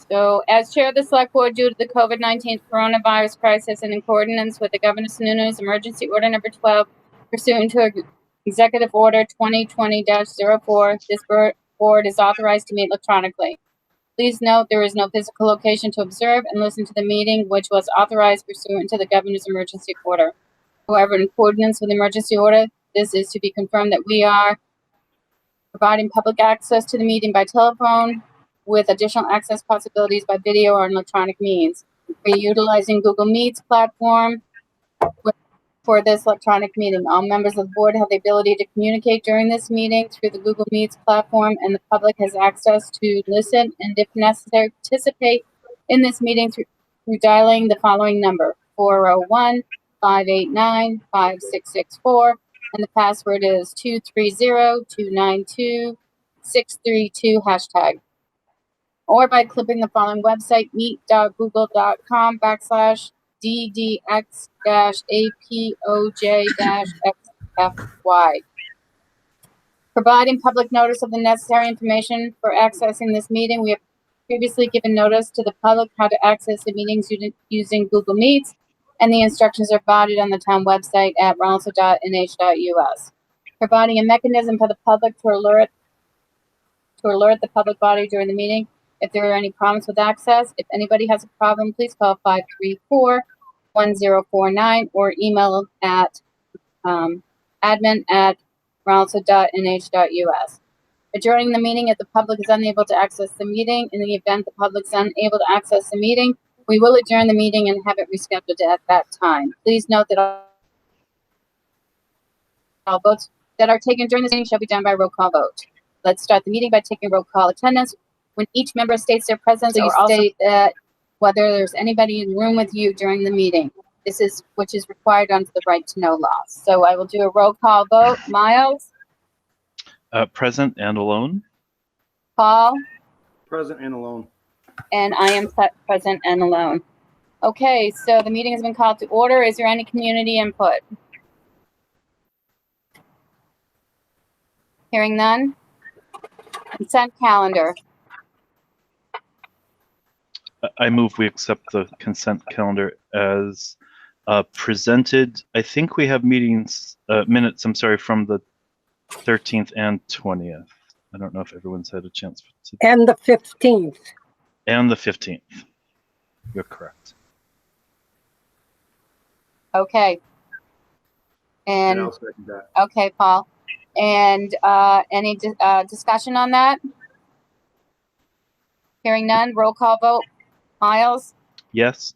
So, as chair of the select board, due to the COVID-19 coronavirus crisis and in accordance with the Governor Sununu's emergency order number 12, pursuant to executive order 2020-04, this board is authorized to meet electronically. Please note there is no physical location to observe and listen to the meeting, which was authorized pursuant to the governor's emergency order. However, in accordance with the emergency order, this is to be confirmed that we are providing public access to the meeting by telephone with additional access possibilities by video or electronic means. We're utilizing Google Meet's platform for this electronic meeting. All members of the board have the ability to communicate during this meeting through the Google Meets platform, and the public has access to listen and, if necessary, participate in this meeting through dialing the following number, 401-589-5664, and the password is 230-292-632 hashtag. Or by clicking the following website, meet.google.com/ddx-apoj-xfy. Providing public notice of the necessary information for accessing this meeting. We have previously given notice to the public how to access the meetings using Google Meets, and the instructions are provided on the town website at rollinsford.nh.us. Providing a mechanism for the public to alert the public body during the meeting if there are any problems with access. If anybody has a problem, please call 534-1049 or email at admin@rollinsford.nh.us. Adjourning the meeting if the public is unable to access the meeting. In the event the public is unable to access the meeting, we will adjourn the meeting and have it rescheduled at that time. Please note that all votes that are taken during this meeting shall be done by roll call vote. Let's start the meeting by taking roll call attendance. When each member states their presence, you state that whether there's anybody in the room with you during the meeting. Which is required under the right to know law. So I will do a roll call vote. Miles? Present and alone. Paul? Present and alone. And I am present and alone. Okay, so the meeting has been called to order. Is there any community input? Hearing none. Consent calendar. I move we accept the consent calendar as presented. I think we have minutes, from the 13th and 20th. I don't know if everyone's had a chance to. And the 15th. And the 15th. You're correct. Okay. And I'll second that. Okay, Paul. And any discussion on that? Hearing none, roll call vote. Miles? Yes.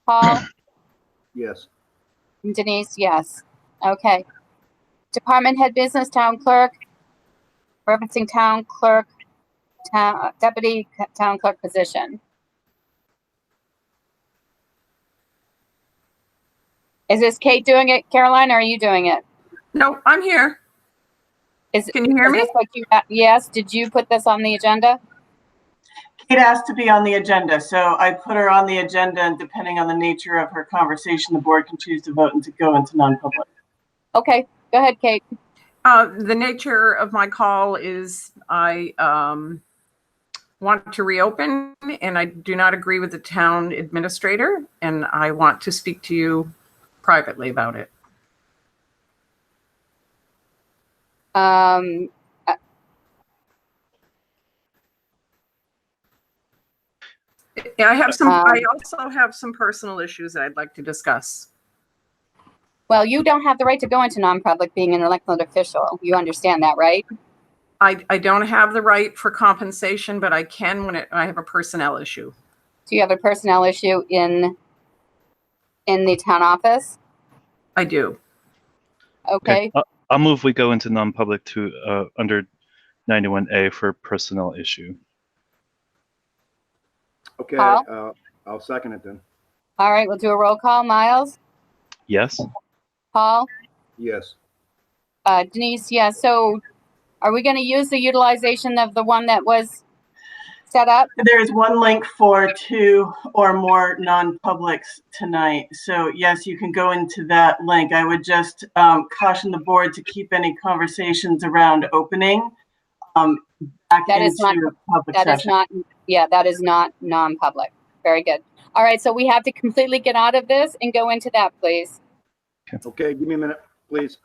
Paul? Yes. And Denise, yes. Okay. Department head business, town clerk, referencing town clerk, deputy town clerk position. Is this Kate doing it, Caroline, or are you doing it? No, I'm here. Can you hear me? Yes. Did you put this on the agenda? Kate asked to be on the agenda, so I put her on the agenda, and depending on the nature of her conversation, the board can choose to vote and to go into non-public. Okay, go ahead, Kate. The nature of my call is I want to reopen, and I do not agree with the town administrator, and I want to speak to you privately about it. I also have some personal issues that I'd like to discuss. Well, you don't have the right to go into non-public being an elected official. You understand that, right? I don't have the right for compensation, but I can when I have a personnel issue. Do you have a personnel issue in the town office? I do. Okay. I'll move we go into non-public to under 91A for personnel issue. Okay, Paul? I'll second it then. All right, we'll do a roll call. Miles? Yes. Paul? Yes. Denise, yes. So are we going to use the utilization of the one that was set up? There's one link for 2 or more non-publics tonight. So yes, you can go into that link. I would just caution the board to keep any conversations around opening back That is not, into public that is session. not, yeah, that is not non-public. Very good. All right, so we have to completely get out of this and go into that, please. Okay, give me a minute, please.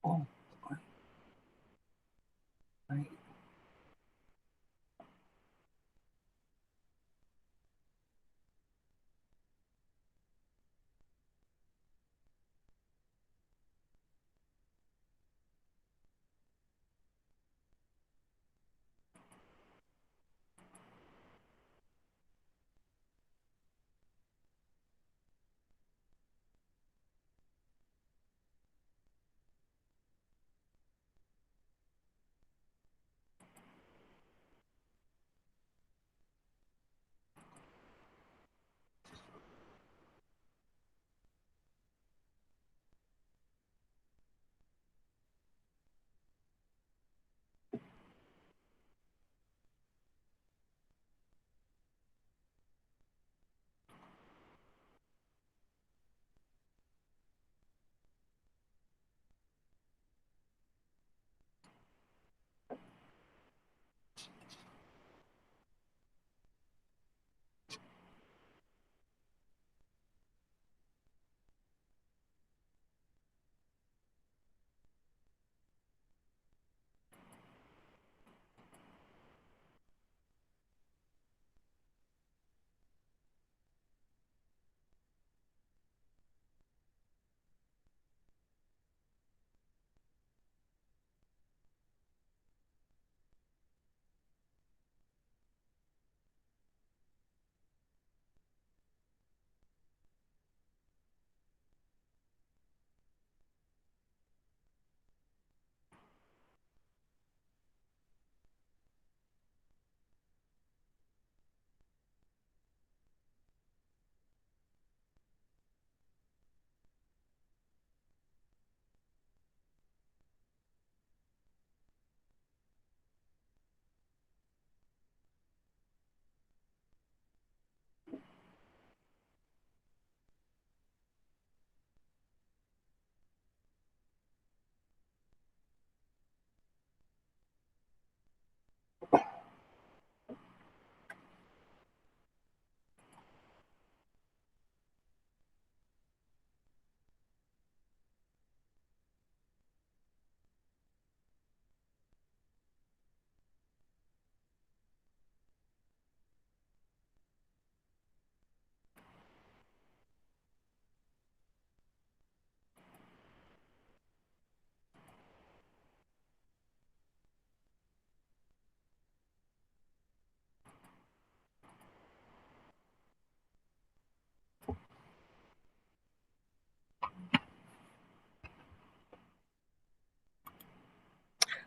Oh, right.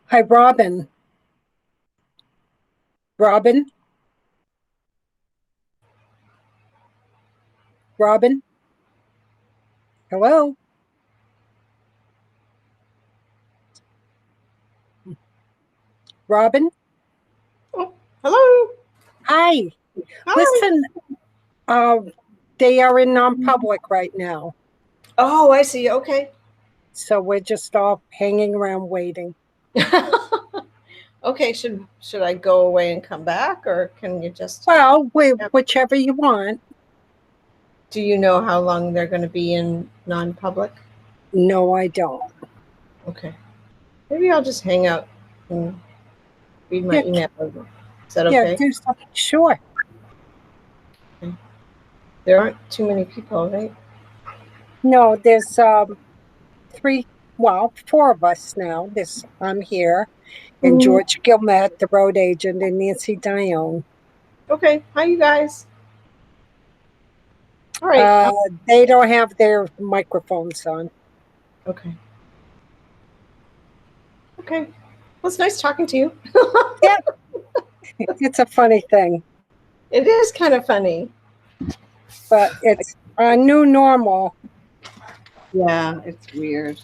Hi, Robin. Robin? Robin? Hello? Robin? Hello. Hi. Hi. Listen, they are in non-public right now, Oh, I see. Okay. so we're just all hanging around waiting. Okay. Should I go away and come back, or can you just? Well, whichever you want. Do you know how long they're going to be in non-public? No, I don't. Okay. Maybe I'll just hang out and read my Yeah, email. Is that Yeah, okay? do something. Sure. There aren't too many people, right? No, there's four of us now. I'm here, and George Gilmet, the road agent, and Nancy Dione. Okay. Hi, you guys. All right. They don't have their microphones on. Okay. Okay. Well, it's nice talking to you. Yeah, it's a funny thing, It is kind of funny. but it's a new normal. Yeah, it's weird.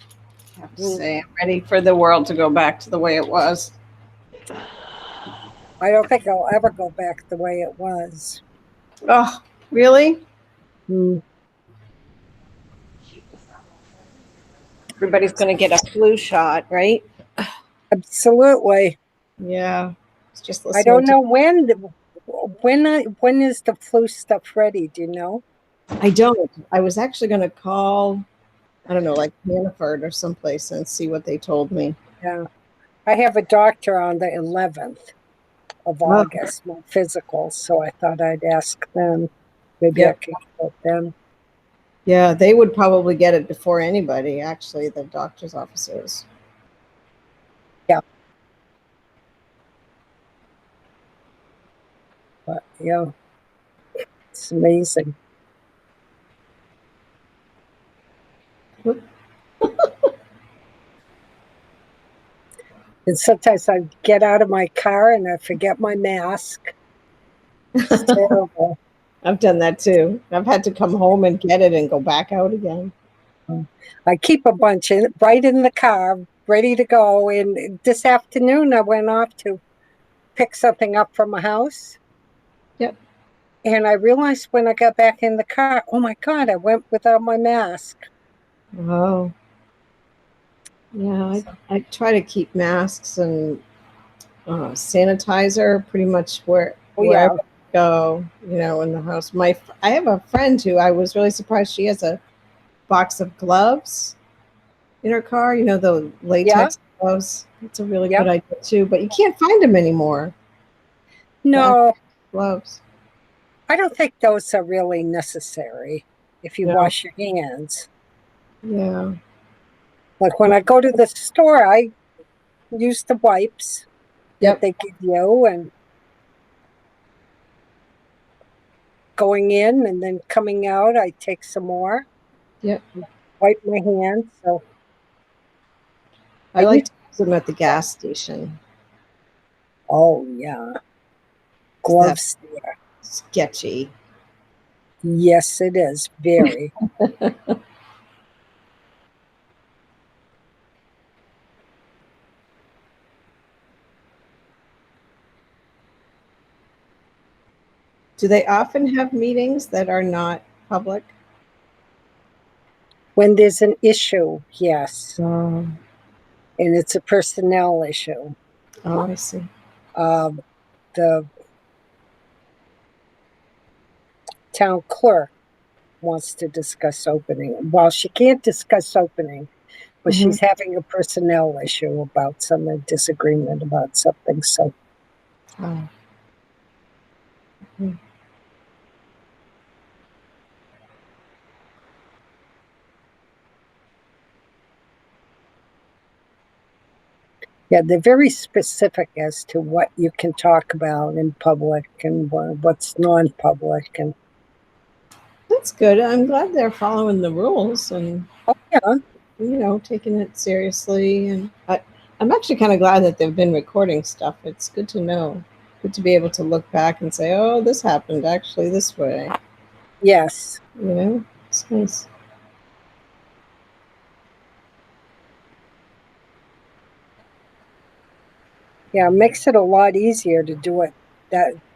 I have to say, I'm ready for the world to go back to the way it was. I don't think I'll ever go back the way it was. Oh, really? Hmm. Everybody's going to get a flu shot, right? Absolutely. Yeah. It's just I listening don't know when is the flu stuff ready? Do you know? I don't. I was actually going to call, I don't know, like Hannaford or someplace and see what they told me. Yeah. I have a doctor on the 11th of Oh. August, my physical, so I thought I'd ask them. Maybe I Yep. could get them. Yeah, they would probably get it before anybody, actually, the doctor's offices. But yeah, it's amazing. And sometimes I get out of my car and I forget my mask. It's terrible. I've done that too. I've had to come home and get it and go back out again. I keep a bunch right in the car, ready to go. And this afternoon, I went off to pick something up from a house. Yep. And I realized when I got back in the car, oh my God, I went without my mask. Oh. Yeah, I try to keep masks and sanitizer pretty much Oh, yeah. wherever I go, in the house. I have a friend who I was really surprised. She has a box of gloves in her car, the latex gloves. It's a really good idea too, but you can't find them anymore. No, Gloves. I don't think those are really necessary if you No. wash your hands. Yeah. Like when I go to the store, I use the wipes that they give you and going in and then coming out, I take some more. Yep. Wipe my hands. So I like to use them at the gas station. oh yeah. Gloves there. Sketchy. Yes, it is. Very. Do they often have meetings that are not public? When there's an issue, yes. Oh, And it's a personnel issue. I see. The town clerk wants to discuss opening. Well, she can't discuss opening, but she's having a personnel issue about some disagreement about something. So Oh. Mhm. yeah, they're very specific as to what you can talk about in public and what's non-public. And That's good. I'm glad they're following the rules and yeah, taking it seriously. And I'm actually kind of glad that they've been recording stuff. It's good to know. Good to be able to look back and say, "Oh, this happened actually this way." yes, It's nice. yeah, it makes it a lot easier to do it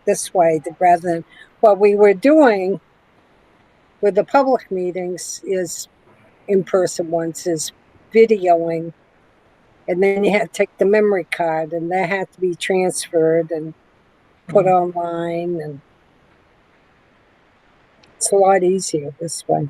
this way rather than what we were doing with the public meetings is in-person ones is videoing, and then you had to take the memory card and that had to be transferred and put online, and it's a lot easier this way.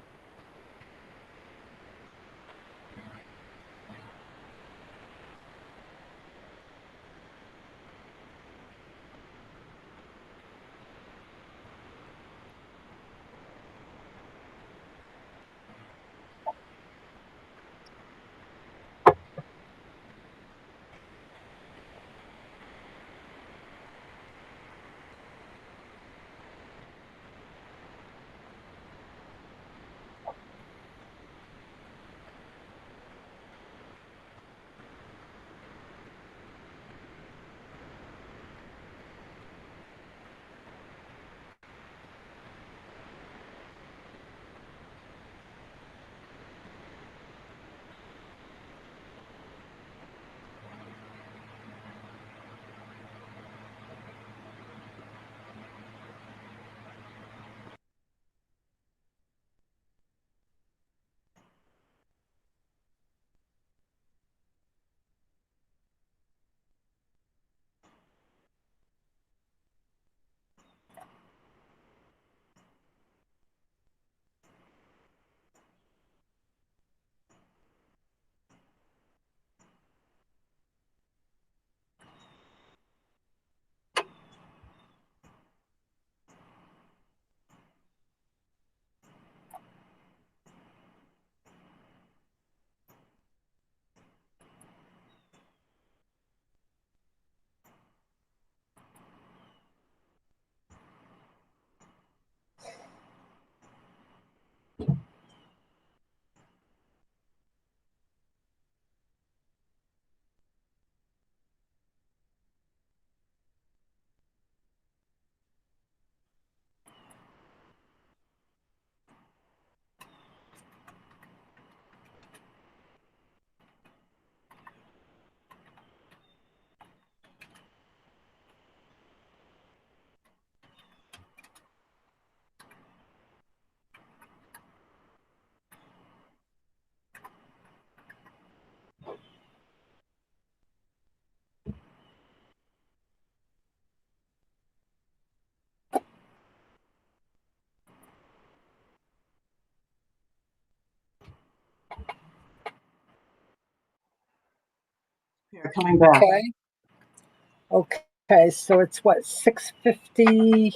Here, coming back. Okay, so it's what, 6:54?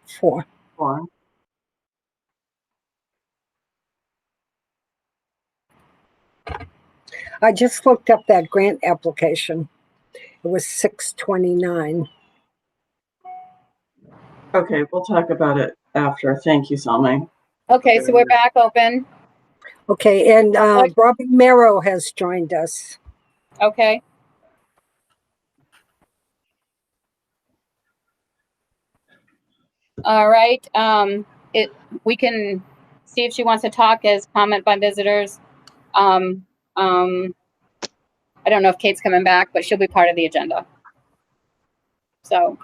Four. I just looked up that grant application. It was 6:29. Okay, we'll talk about it after. Thank you, Salmi. Okay, so we're back open. Okay, and Robin Merrow has joined us. Okay. All right. We can see if she wants to talk as comment by visitors. I don't know if Kate's coming back, but she'll be part of the agenda. So,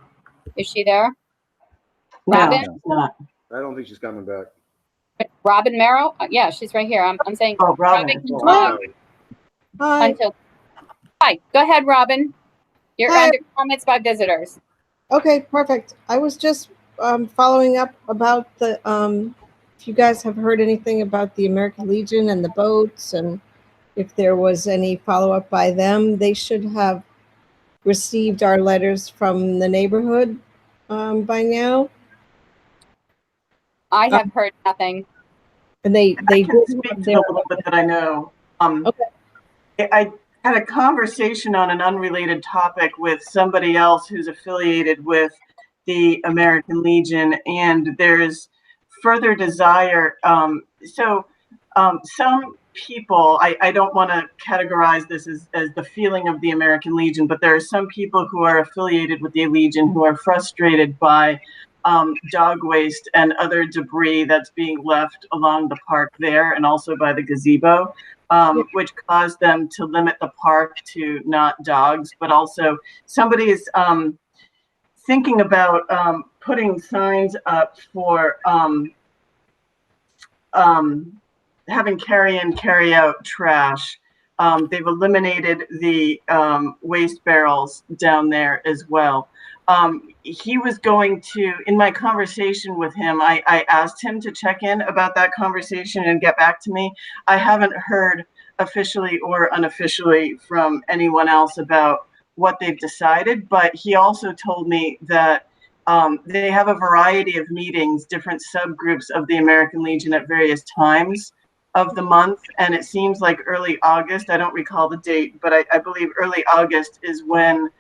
is she there? No, Robin? it's not. I don't think she's coming back. Robin Merrill? Yeah, she's right here. I'm saying Oh, Robin. Robin can Oh, talk Hi. until. Hi, go ahead, Robin. You're Hi. under comments by visitors. Okay, perfect. I was just following up about the if you guys have heard anything about the American Legion and the boats, and if there was any follow-up by them. They should have received our letters from the neighborhood by now. I have heard nothing. And they I can did speak have to their, the little bit that I know. Okay. I had a conversation on an unrelated topic with somebody else who's affiliated with the American Legion, and there's further desire. Some people, I don't want to categorize this as the feeling of the American Legion, but there are some people who are affiliated with the Legion who are frustrated by dog waste and other debris that's being left along the park there, and also by the gazebo, which caused them to limit the park to not dogs, but also somebody is thinking about putting signs up for having carry in, carry out trash. They've eliminated the waste barrels down there as well. He was going to, in my conversation with him, I asked him to check in about that conversation and get back to me. I haven't heard officially or unofficially from anyone else about what they've decided, but he also told me that they have a variety of meetings, different subgroups of the American Legion at various times of the month, and it seems like early August, I don't recall the date, but I believe early August is when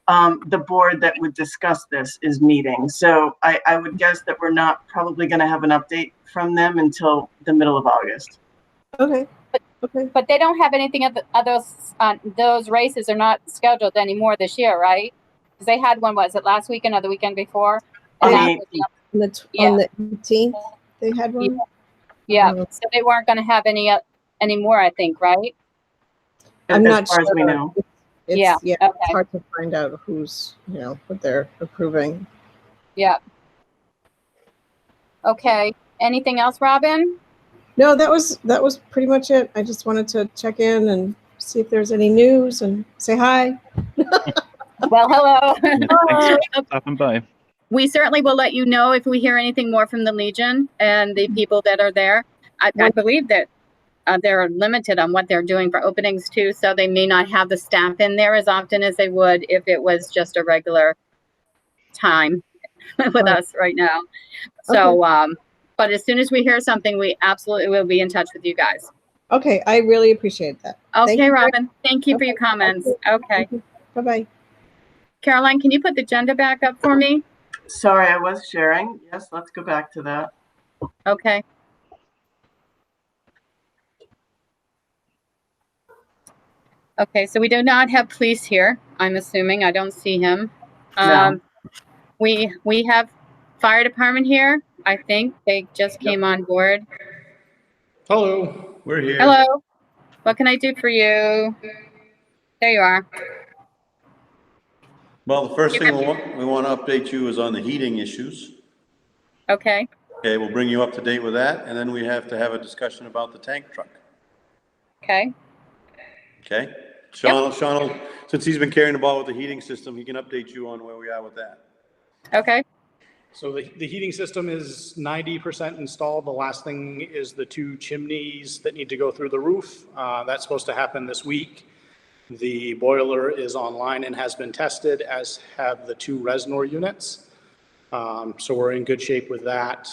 the board that would discuss this is meeting. So I would guess that we're not probably going to have an update from them until the middle of August. okay. Okay. But they don't have anything of those races are not scheduled anymore this year, right? Because they had one, was it last weekend or the weekend before? And On that the was On the 18th, they had one. yeah. So they weren't going to have any more, I think, right? I'm as not far as we sure. know. It's, Yeah, yeah, okay. it's hard to find out who's, what they're approving. Yeah. Okay. Anything else, Robin? No, that was pretty much it. I just wanted to check in and see if there's any news and say hi. Well, hello. Yeah, thanks for stopping by. We certainly will let you know if we hear anything more from the Legion and the people that are there. I believe that they're limited on what they're doing for openings too, so they may not have the staff in there as often as they would if it was just a regular time with us right now. So, but as soon as we hear something, we absolutely will be in touch with you guys. Okay, I really appreciate that. Thank Okay, you. Robin. Thank you for your comments. Okay. Bye-bye. Caroline, can you put the agenda back up for me? Sorry, I was sharing. Yes, let's go back to that. Okay. Okay, so we do not have police here. I'm assuming. I don't see him. No. We have fire department here. I think they just came on board. Hello, we're here. Hello. What can I do for you? There you are. Well, the first thing we want to update you is on the heating issues. Okay. Okay, we'll bring you up to date with that, and then we have to have a discussion about the tank truck. Okay. Okay? Sean, since he's been carrying the ball with the heating system, he can update you on where we are with that. Okay. So the heating system is 90% installed. The last thing is the 2 chimneys that need to go through the roof. That's supposed to happen this week. The boiler is online and has been tested, as have the 2 Resnor units. So we're in good shape with that.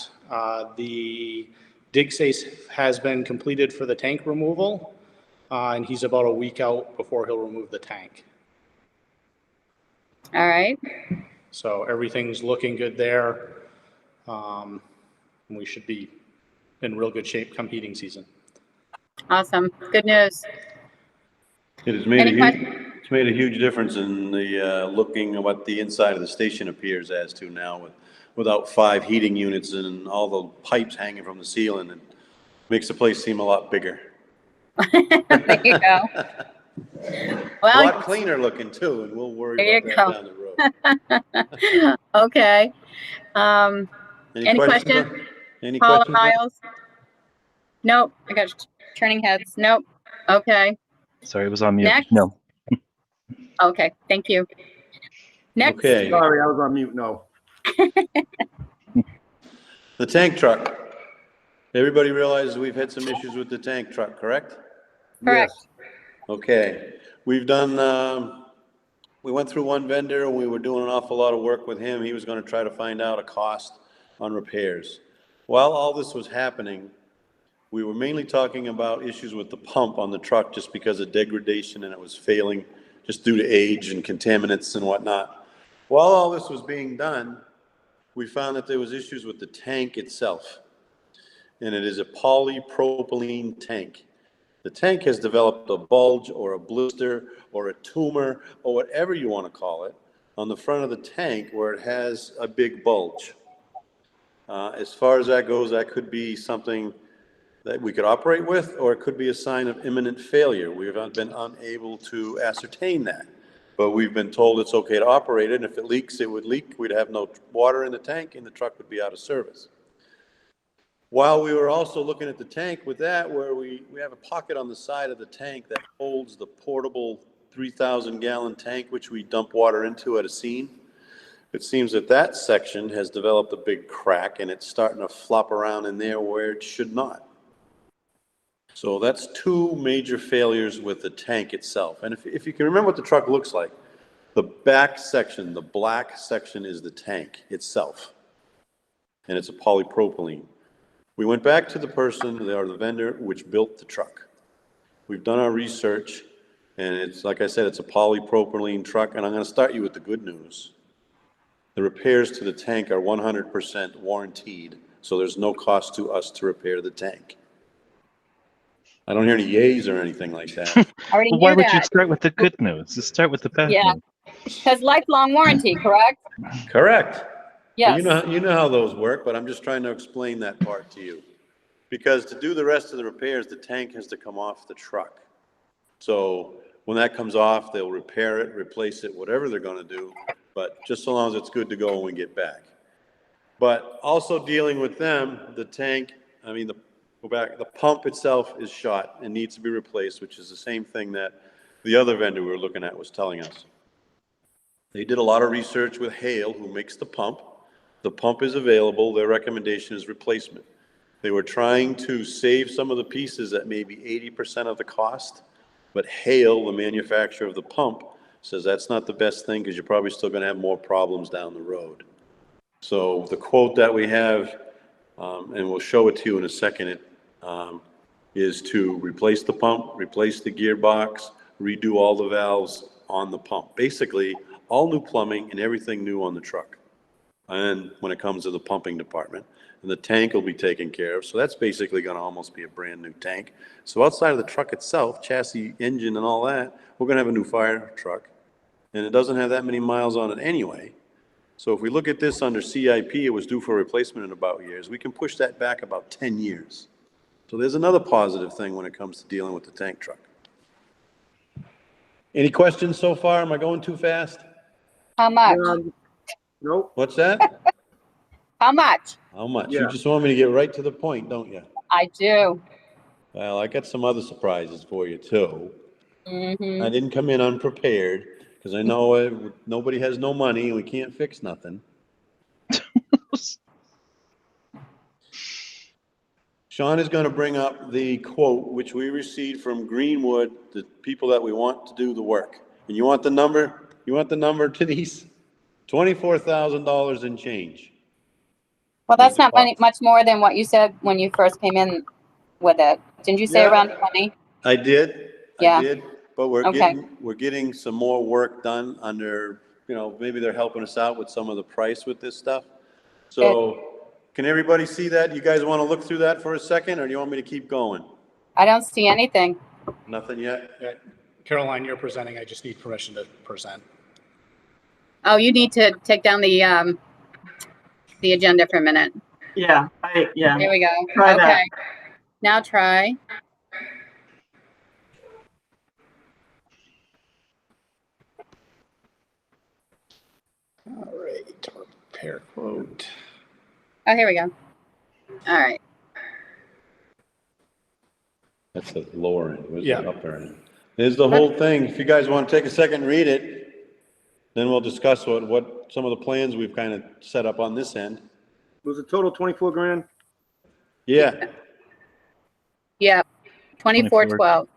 The dig safe has been completed for the tank removal, and he's about a week out before he'll remove the tank. All right. So everything's looking good there. We should be in real good shape come heating season. Awesome. Good news. It has made Any it's made a huge difference in the looking at what the inside of the station appears as to now without 5 heating units and all the pipes hanging from the ceiling. It makes the place seem a lot bigger. There you go. A Well, lot cleaner looking too, and we'll worry there about you that down the road. okay. Any questions? Any Paula questions? Rick? Miles? Nope. I got turning heads. Nope. Okay. Sorry, it was on mute. Next. No. Okay. Thank you. Next. Okay, Sorry, I was on mute. No. the tank truck. Everybody realizes we've had some issues with the tank truck, correct? Correct. Yes. Okay, we've done, we went through one vendor and we were doing an awful lot of work with him. He was gonna try to find out a cost on repairs. While all this was happening, we were mainly talking about issues with the pump on the truck just because of degradation and it was failing just due to age and contaminants and whatnot. While all this was being done, we found that there was issues with the tank itself. And it is a polypropylene tank. The tank has developed a bulge or a blister or a tumor or whatever you want to call it on the front of the tank where it has a big bulge. As far as that goes, that could be something that we could operate with, or it could be a sign of imminent failure. We have been unable to ascertain that, but we've been told it's okay to operate it. And if it leaks, it would leak. We'd have no water in the tank and the truck would be out of service. While we were also looking at the tank with that, where we have a pocket on the side of the tank that holds the portable 3,000 gallon tank, which we dump water into at a scene. It seems that that section has developed a big crack and it's starting to flop around in there where it should not. So that's 2 major failures with the tank itself. And if you can remember what the truck looks like, the back section, the black section is the tank itself. And it's a polypropylene. We went back to the person, they are the vendor, which built the truck. We've done our research, and it's, like I said, it's a polypropylene truck, and I'm gonna start you with the good news. The repairs to the tank are 100% warranted, so there's no cost to us to repair the tank. I don't hear any yays or anything like that. Already Well, why knew would you that. start with the good news? Just start with the bad Yeah. news. Because lifelong warranty, correct? Correct. Yes. You know how those work, but I'm just trying to explain that part to you. Because to do the rest of the repairs, the tank has to come off the truck. So when that comes off, they'll repair it, replace it, whatever they're gonna do, but just so long as it's good to go when we get back. But also dealing with them, the tank, the pump itself is shot and needs to be replaced, which is the same thing that the other vendor we were looking at was telling us. They did a lot of research with Hale, who makes the pump. The pump is available. Their recommendation is replacement. They were trying to save some of the pieces at maybe 80% of the cost, but Hale, the manufacturer of the pump, says that's not the best thing because you're probably still going to have more problems down the road. So the quote that we have, and we'll show it to you in a second, is to replace the pump, replace the gearbox, redo all the valves on the pump. Basically, all new plumbing and everything new on the truck. And when it comes to the pumping department, and the tank will be taken care of. So that's basically going to almost be a brand new tank. So outside of the truck itself, chassis, engine, and all that, we're going to have a new fire truck. And it doesn't have that many miles on it anyway. So if we look at this under CIP, it was due for replacement in about years. We can push that back about 10 years. So there's another positive thing when it comes to dealing with the tank truck. Any questions so far? Am I going too fast? How much? Nope. What's that? How much? How much? Yeah. You just want me to get right to the point, don't you? I do. Well, I got some other surprises for you too. Mm-hmm. I didn't come in unprepared because I know nobody has no money and we can't fix nothing. Sean is going to bring up the quote, which we received from Greenwood, the people that we want to do the work. And you want the number? You want the number, Denise? $24,000 and change. Well, that's not much more than what you said when you first came in with it. Didn't you say Yeah. around 20? I did. Yeah. I did. But Okay. we're getting some more work done under, maybe they're helping us out with some of the price with this stuff. So can everybody see that? You guys want to look through that for a second, or do you want me to keep going? I don't see anything. Nothing yet? Yeah, Caroline, you're presenting. I just need permission to present. Oh, you need to take down the agenda for a minute. Yeah, Here we go. Try Okay. that. Now try. All right, repair quote. Oh, here we go. All right. That's the lower end. Where's Yeah. the upper end? There's the whole thing. If you guys want to take a second and read it, then we'll discuss what some of the plans we've kind of set up on this end. Was it total 24 grand? Yeah. Yep. 2412.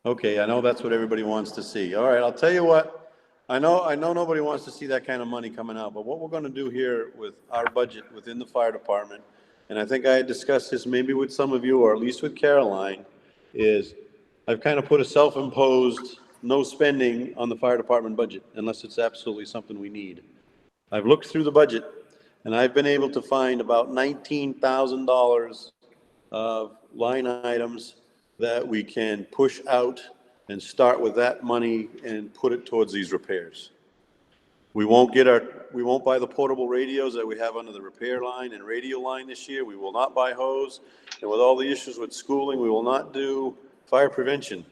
Okay, I know that's what everybody wants to see. All right, I'll tell you what. I know nobody wants to see that kind of money coming out, but what we're going to do here with our budget within the fire department, and I think I had discussed this maybe with some of you, or at least with Caroline, is I've kind of put a self-imposed no spending on the fire department budget unless it's absolutely something we need. I've looked through the budget and I've been able to find about $19,000 of line items that we can push out and start with that money and put it towards these repairs. We won't buy the portable radios that we have under the repair line and radio line this year. We will not buy hose. And with all the issues with schooling, we will not do fire prevention.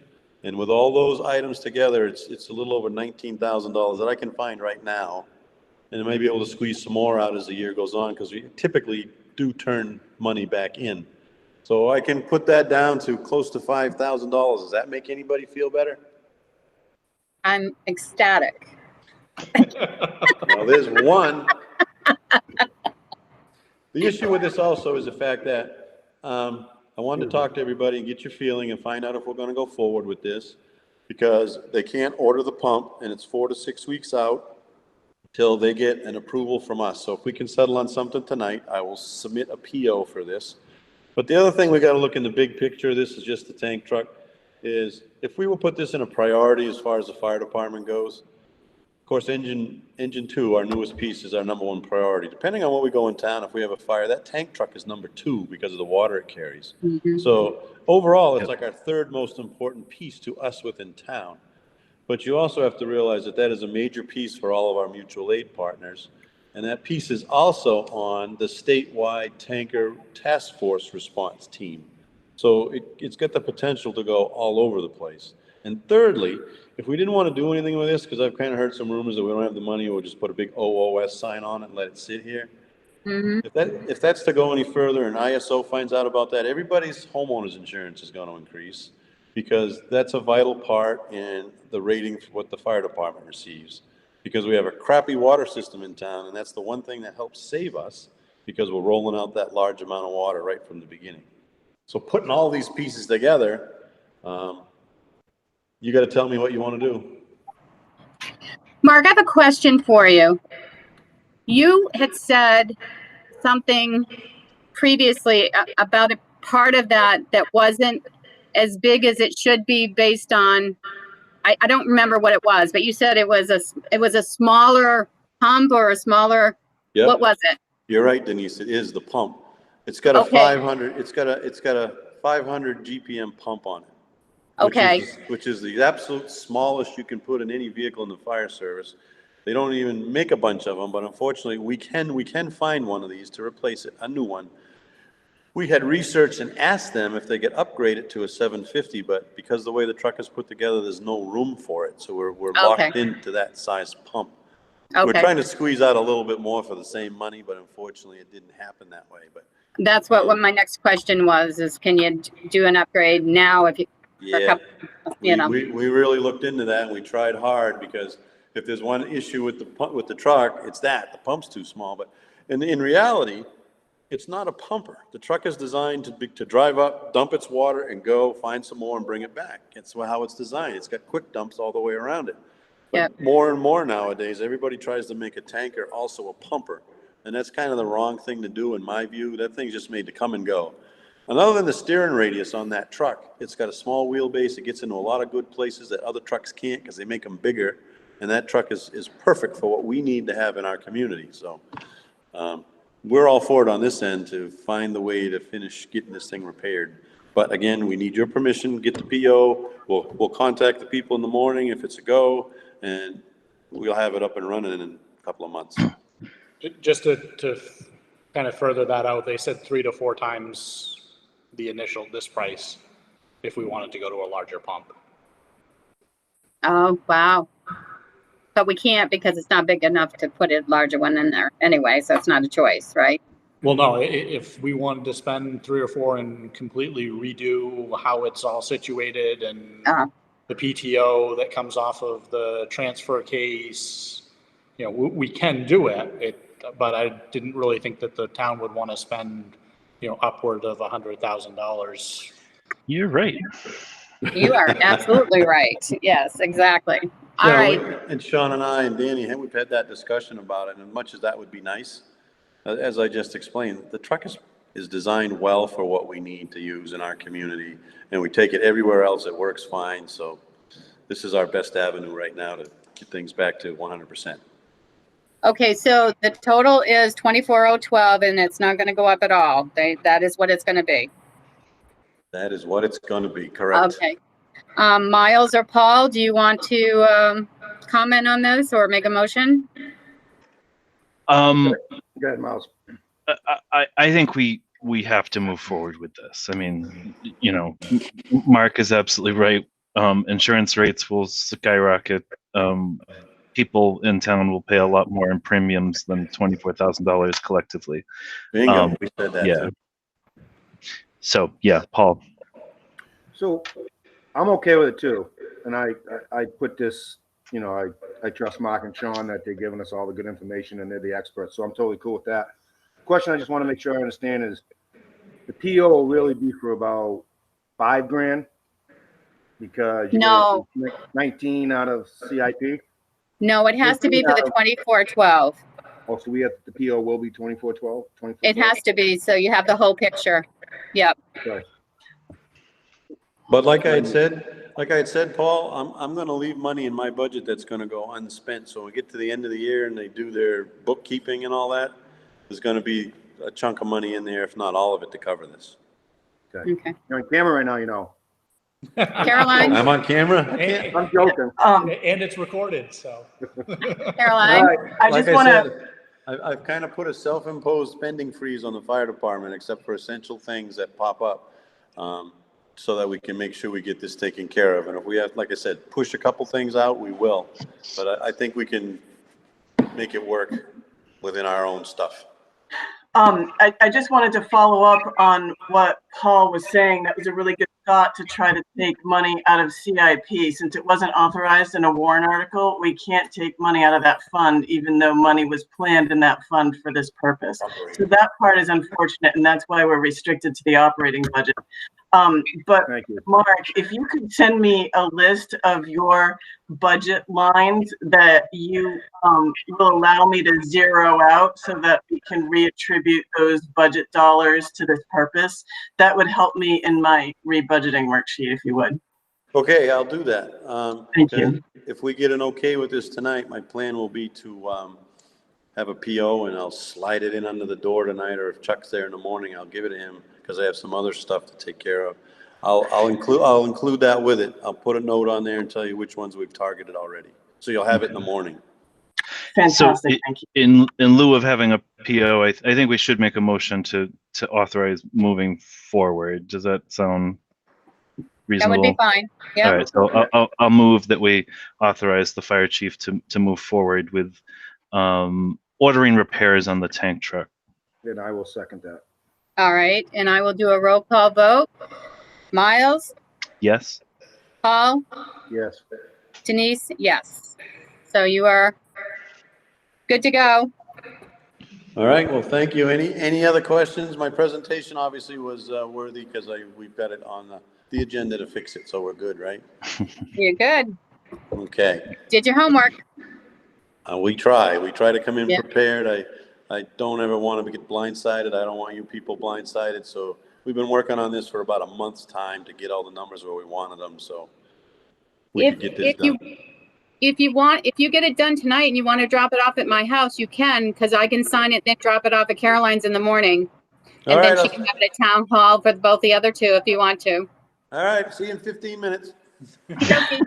And with all those items together, it's a little over $19,000 that I can find right now. And I may be able to squeeze some more out as the year goes on, because we typically do turn money back in. So I can put that down to close to $5,000. Does that make anybody feel better? I'm ecstatic. Now, there's one. The issue with this also is the fact that I wanted to talk to everybody and get your feeling and find out if we're going to go forward with this, because they can't order the pump and it's 4 to 6 weeks out till they get an approval from us. So if we can settle on something tonight, I will submit a PO for this. But the other thing we got to look in the big picture, this is just the tank truck, is if we will put this in a priority as far as the fire department goes. Of course, engine 2, our newest piece, is our number one priority. Depending on what we go in town, if we have a fire, that tank truck is number 2 because of the water it carries. Mhm. So overall, it's like our third most important piece to us within town. But you also have to realize that that is a major piece for all of our mutual aid partners. And that piece is also on the statewide tanker task force response team. So it's got the potential to go all over the place. And thirdly, if we didn't want to do anything with this, because I've kind of heard some rumors that we don't have the money, we'll just put a big OOS sign on it and let it sit here. Mhm. If that's to go any further and ISO finds out about that, everybody's homeowner's insurance is going to increase, because that's a vital part in the rating for what the fire department receives. Because we have a crappy water system in town, and that's the one thing that helps save us, because we're rolling out that large amount of water right from the beginning. So putting all these pieces together, you got to tell me what you want to do. Mark, I have a question for you. You had said something previously about a part of that wasn't as big as it should be based on, I don't remember what it was, but you said it was a smaller pump or a smaller, Yep. what was it? You're right, Denise. It is the pump. It's got a Okay. 500. It's got a 500 GPM pump on it. Okay. Which is the absolute smallest you can put in any vehicle in the fire service. They don't even make a bunch of them, but unfortunately, we can find one of these to replace it, a new one. We had researched and asked them if they could upgrade it to a 750, but because the way the truck is put together, there's no room for it. So we're locked into that size pump. We're Okay. trying to squeeze out a little bit more for the same money, but unfortunately, it didn't happen that way. But That's what my next question was, is can you do an upgrade now if you, for a yeah, couple, you know? we really looked into that, and we tried hard, because if there's one issue with the truck, it's that the pump's too small. But in reality, It's not a pumper. The truck is designed to drive up, dump its water, and go find some more and bring it back. It's how it's designed. It's got quick dumps all the way around it. But Yep. more and more nowadays, everybody tries to make a tanker also a pumper. And that's kind of the wrong thing to do in my view. That thing's just made to come and go. And other than the steering radius on that truck, it's got a small wheelbase. It gets into a lot of good places that other trucks can't because they make them bigger. And that truck is perfect for what we need to have in our community. So we're all for it on this end to find the way to finish getting this thing repaired. But again, we need your permission, get the PO. We'll contact the people in the morning if it's a go, and we'll have it up and running in a couple of months. Just to kind of further that out, they said 3 to 4 times this price if we wanted to go to a larger pump. Oh, wow. But we can't because it's not big enough to put a larger one in there anyway, so it's not a choice, right? Well, no, if we wanted to spend 3 or 4 and completely redo how it's all situated and the PTO that comes off of the transfer case, we can do it. But I didn't really think that the town would want to spend, upward of $100,000. You're right. You are absolutely right. Yes, exactly. All right. And Sean and I and Danny, we've had that discussion about it, and much as that would be nice, as I just explained, the truck is designed well for what we need to use in our community, and we take it everywhere else, it works fine, so this is our best avenue right now to get things back to 100%. Okay, so the total is 24,012 and it's not going to go up at all. That is what it's going to be. That is what it's going to be, correct? Okay. Miles or Paul, do you want to comment on this or make a motion? Go ahead, Miles. I think we have to move forward with this. I mean, Mark is absolutely right. Insurance rates will skyrocket. People in town will pay a lot more in premiums than $24,000 collectively. Bingo, we said that. Yeah. Too. So yeah, Paul. So I'm okay with it too. And I put this, I trust Mark and Sean that they're giving us all the good information and they're the experts. So I'm totally cool with that. Question I just want to make sure I understand is the PO will really be for about $5,000 because you No. 19 out of CIP. No, it has to be for the 2412. Oh, so the PO will be 2412? It has to be, so you have the whole picture. Yep. Okay. But like I had said, Paul, I'm going to leave money in my budget that's going to go unspent. So when we get to the end of the year and they do their bookkeeping and all that, there's going to be a chunk of money in there, if not all of it, to cover this. Okay. You're on camera right now, you know. Caroline? I'm on camera. I'm joking. And it's recorded, so. Caroline? I just want to. I've kind of put a self-imposed spending freeze on the fire department, except for essential things that pop up, so that we can make sure we get this taken care of. And if we have, like I said, push a couple things out, we will. But I think we can make it work within our own stuff. I just wanted to follow up on what Paul was saying. That was a really good thought to try to take money out of CIP. Since it wasn't authorized in a warrant article, we can't take money out of that fund, even though money was planned in that fund for this purpose. So that part is unfortunate, and that's why we're restricted to the operating budget. But Thank you. Mark, if you could send me a list of your budget lines that you will allow me to zero out so that we can reattribute those budget dollars to this purpose, that would help me in my rebudgeting worksheet, if you would. Okay, I'll do that. Thank you. If we get an okay with this tonight, my plan will be to have a PO and I'll slide it in under the door tonight, or if Chuck's there in the morning, I'll give it to him because I have some other stuff to take care of. I'll include that with it. I'll put a note on there and tell you which ones we've targeted already. So you'll have it in the morning. Fantastic, So thank you. in lieu of having a PO, I think we should make a motion to authorize moving forward. Does that sound That reasonable? would be fine. All Yep. right, so I'll move that we authorize the fire chief to move forward with ordering repairs on the tank truck. Then I will second that. All right, and I will do a roll call vote. Miles? Yes? Paul? Yes. Denise? Yes. So you are good to go. All right, well, thank you. Any other questions? My presentation obviously was worthy because we've got it on the agenda to fix it, so we're good, right? You're good. Okay. Did your homework. We try to come in Yeah. prepared. I don't ever want to get blindsided. I don't want you people blindsided. So we've been working on this for about a month's time to get all the numbers where we wanted them. So we could get this done. If you get it done tonight and you want to drop it off at my house, you can, because I can sign it, then drop it off at Caroline's in the morning. All And then right, she can have it at town hall for both the other two if you want to. All right, see you in 15 minutes. Okay.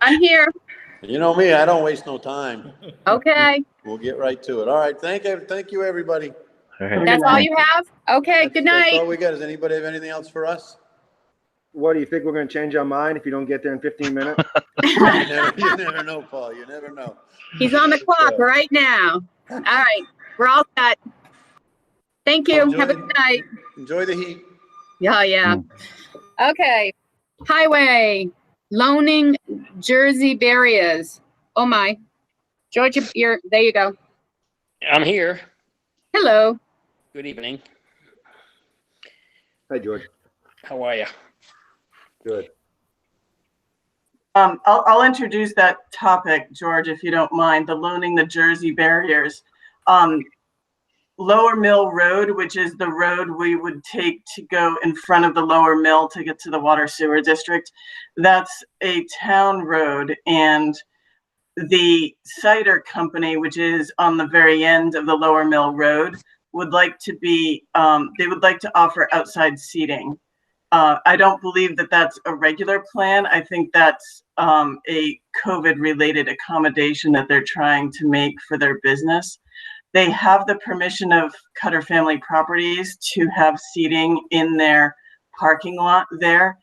I'm here. You know me, I don't waste no time. Okay. We'll get right to it. All right, thank you, everybody. All right. That's all you have? Okay, good That's night. all we got. Does anybody have anything else for us? What, do you think we're gonna change our mind if you don't get there in 15 minutes? You never know, Paul. You never know. He's on the clock right now. All right, we're all set. Thank you. Have a good night. Enjoy the heat. Yeah. Okay. Highway, loaning Jersey barriers. Oh my. George, you're there you go. I'm here. Hello. Good evening. Hi, George. How are you? Good. I'll introduce that topic, George, if you don't mind, the loaning the Jersey barriers. Lower Mill Road, which is the road we would take to go in front of the Lower Mill to get to the water sewer district. That's a town road, and the cider company, which is on the very end of the Lower Mill Road, would like to be, they would like to offer outside seating. I don't believe that that's a regular plan. I think that's a COVID-related accommodation that they're trying to make for their business. They have the permission of Cutter Family Properties to have seating in their parking lot there.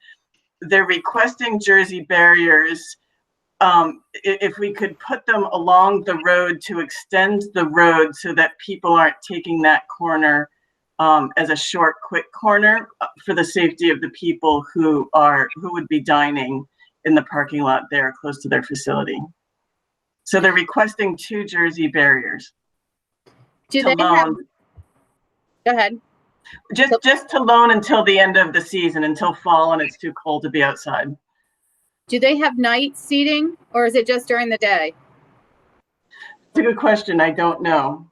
They're requesting Jersey barriers. If we could put them along the road to extend the road so that people aren't taking that corner as a short, quick corner for the safety of the people who would be dining in the parking lot there close to their facility. So they're requesting 2 Jersey barriers. Do to they have, loan, go ahead. just to loan until the end of the season, until fall and it's too cold to be outside. Do they have night seating or is it just during the day? It's a good question. I don't know.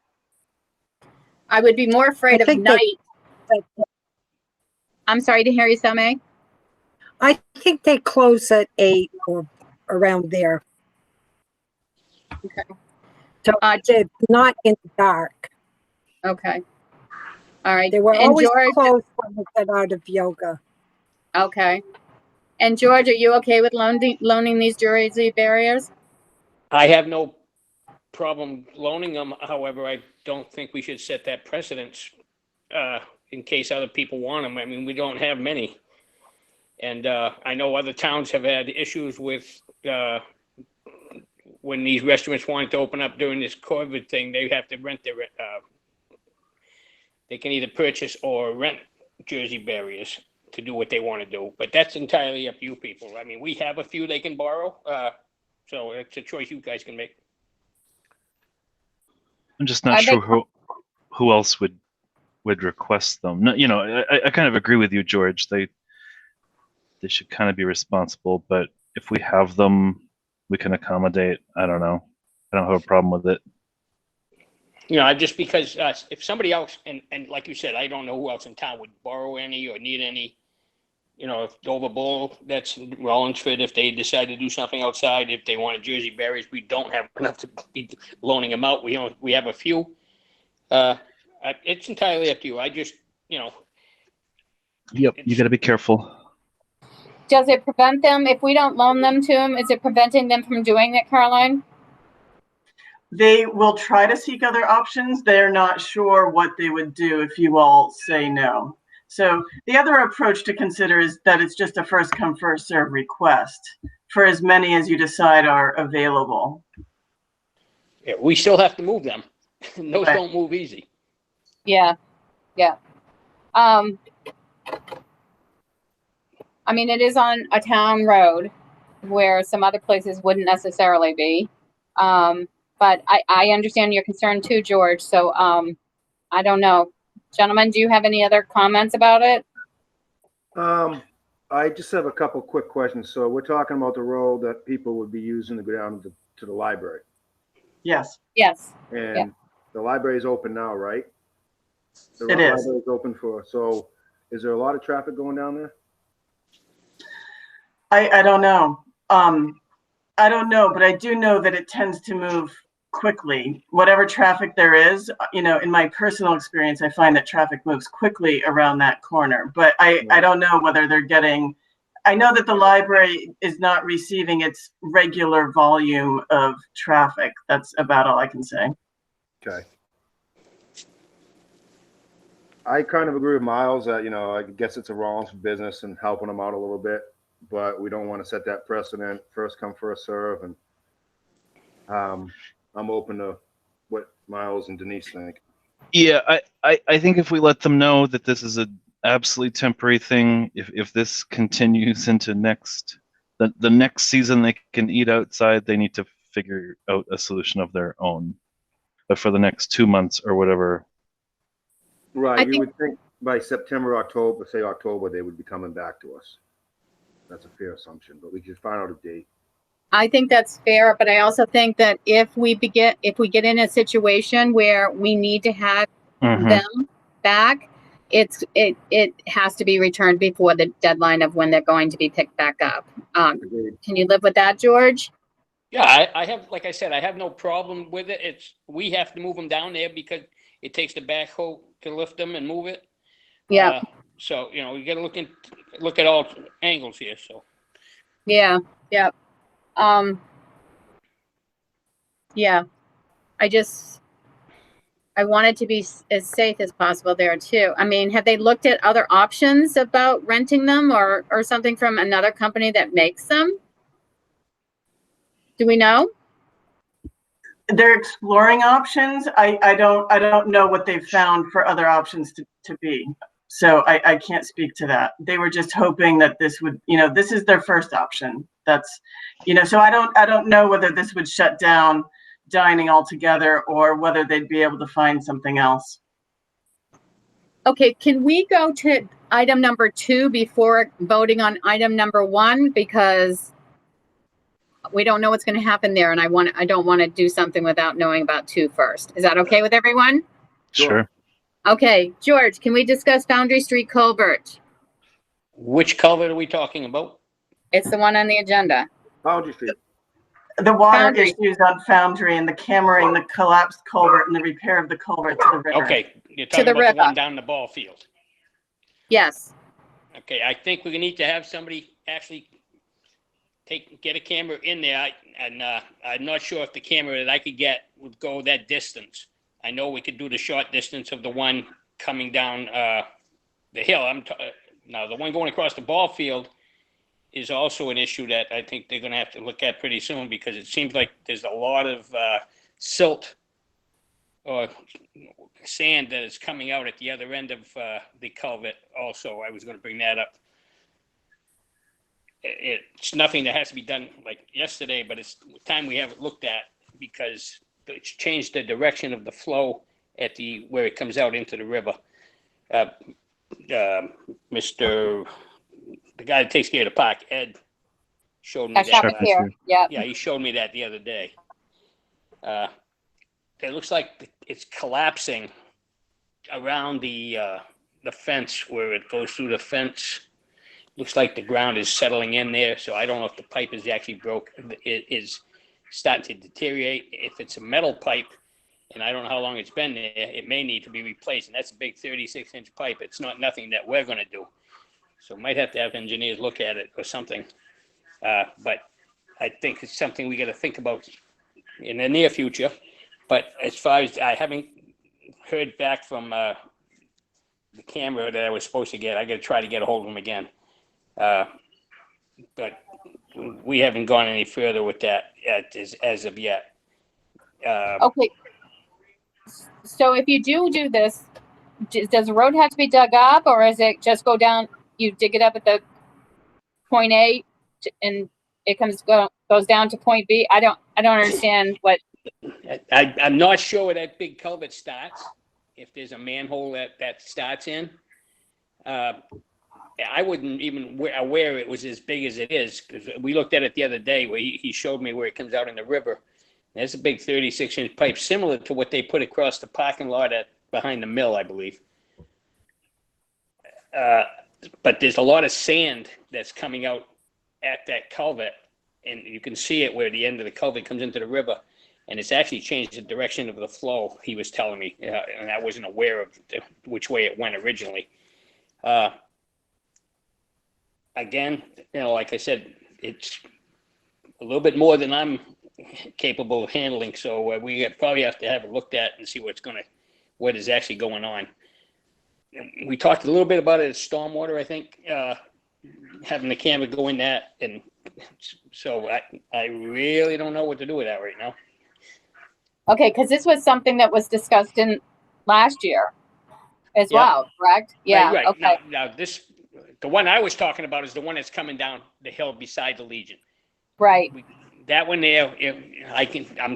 I would be more afraid I of think night. I'm sorry to hear you, Sammy. I think they close at 8 or around there. Okay. So it's not in the dark. Okay. All right. They were And always George, closed when we got out of yoga. okay. And George, are you okay with loaning these Jersey barriers? I have no problem loaning them. However, I don't think we should set that precedence in case other people want them. I mean, we don't have many. And I know other towns have had issues with when these restaurants wanted to open up during this COVID thing, they have to rent their, they can either purchase or rent Jersey barriers to do what they want to do. But that's entirely up to you people. I mean, we have a few they can borrow. So it's a choice you guys can make. I'm just not sure who else would request them. No, you know, I kind of agree with you, George. They should kind of be responsible, but if we have them, we can accommodate. I don't know. I don't have a problem with it. You know, just because if somebody else, and like you said, I don't know who else in town would borrow any or need any. You know, if Dover Bowl, that's Rollinsford, if they decide to do something outside, if they want Jersey barriers, we don't have enough to be loaning them out. We have a few. It's entirely up to you. I just, you know. Yep, you got to be careful. Does it prevent them, if we don't loan them to them, is it preventing them from doing it, Caroline? They will try to seek other options. They're not sure what they would do if you all say no. So the other approach to consider is that it's just a first come, first serve request for as many as you decide are available. Yeah, we still have to move them. Those Right. don't move easy. Yeah. I mean, it is on a town road where some other places wouldn't necessarily be. But But I understand your concern too, George. So, I don't know. Gentlemen, do you have any other comments about it? I just have a couple quick questions. So we're talking about the road that people would be using to go down to the library. Yes, Yes. And the library is open now, right? The It is. library is open so is there a lot of traffic going down there? I don't know. I don't know, but I do know that it tends to move quickly. Whatever traffic there is, in my personal experience, I find that traffic moves quickly around that corner. But I don't know whether they're getting, I know that the library is not receiving its regular volume of traffic. That's about all I can say. Okay. I kind of agree with Miles that, I guess it's a Rollins business and helping them out a little bit, but we don't want to set that precedent, first come, first serve. And I'm open to what Miles and Denise think. Yeah, I think if we let them know that this is an absolutely temporary thing, if this continues into the next season they can eat outside, they need to figure out a solution of their own. But for the next 2 months or whatever. Right, you would think by September, October, they would be coming back to us. That's a fair assumption, but we should find out a date. I think that's fair, but I also think that if we get in a situation where we need to have them back, it has to be returned before the deadline of when they're going to be picked back up. Can you live with that, George? Yeah, I have, like I said, I have no problem with it. We have to move them down there because it takes the backhoe to lift them and move it. Yeah. So, we got to look at all angles here, so. Yeah, yeah. Yeah, I want it to be as safe as possible there too. I mean, have they looked at other options about renting them or something from another company that makes them? Do we know? They're exploring options. I don't know what they've found for other options to be. So I can't speak to that. They were just hoping that this would, this is their first option. That's, so I don't know whether this would shut down dining altogether or whether they'd be able to find something else. Okay, can we go to item number 2 before voting on item number 1? Because we don't know what's going to happen there, and I don't want to do something without knowing about 2 first. Is that okay with everyone? Sure. Okay, George, can we discuss Foundry Street culvert? Which culvert are we talking about? It's the one on the agenda. Foundry Street. The water Foundry. issues on Foundry and the cammering, the collapsed culvert and the repair of the culvert to the river. Okay, you're talking about the one down the ball field. Yes. Okay, I think we need to have somebody actually get a camera in there, and I'm not sure if the camera that I could get would go that distance. I know we could do the short distance of the one coming down the hill. Now the one going across the ball field is also an issue that I think they're going to have to look at pretty soon, because it seems like there's a lot of silt or sand that is coming out at the other end of the culvert. Also, I was going to bring that up. It's nothing that has to be done like yesterday, but it's time we have it looked at, because it's changed the direction of the flow at where it comes out into the river. The guy that takes care of the park, Ed, showed me that. Here. Yeah. Yeah, he showed me that the other day. It looks like it's collapsing around the fence where it goes through the fence. Looks like the ground is settling in there, so I don't know if the pipe is actually broke. It is starting to deteriorate. If it's a metal pipe, and I don't know how long it's been there, it may need to be replaced, and that's a big 36-inch pipe. It's not nothing that we're going to do. So might have to have engineers look at it or something. But I think it's something we got to think about in the near future. But as far as I haven't heard back from the camera that I was supposed to get, I got to try to get a hold of him again. But we haven't gone any further with that as of yet. Okay. So if you do this, does the road have to be dug up, or is it just go down? You dig it up at the point A, and it goes down to point B. I don't understand what I'm not sure where that big culvert starts, if there's a manhole that starts in. I wouldn't even aware it was as big as it is, because we looked at it the other day where he showed me where it comes out in the river. There's a big 36-inch pipe, similar to what they put across the parking lot behind the mill, I believe. But there's a lot of sand that's coming out at that culvert, and you can see it where the end of the culvert comes into the river, and it's actually changed the direction of the flow, he was telling me, and I wasn't aware of which way it went originally. Again, like I said, it's a little bit more than I'm capable of handling, so we probably have to have it looked at and see what is actually going on. We talked a little bit about it as stormwater, I think, having the camera go in that, and so I really don't know what to do with that right now. Okay, because this was something that was discussed in last year as well, correct? Yeah. Right. Okay. Now the one I was talking about is the one that's coming down the hill beside the Legion. Right. That one there,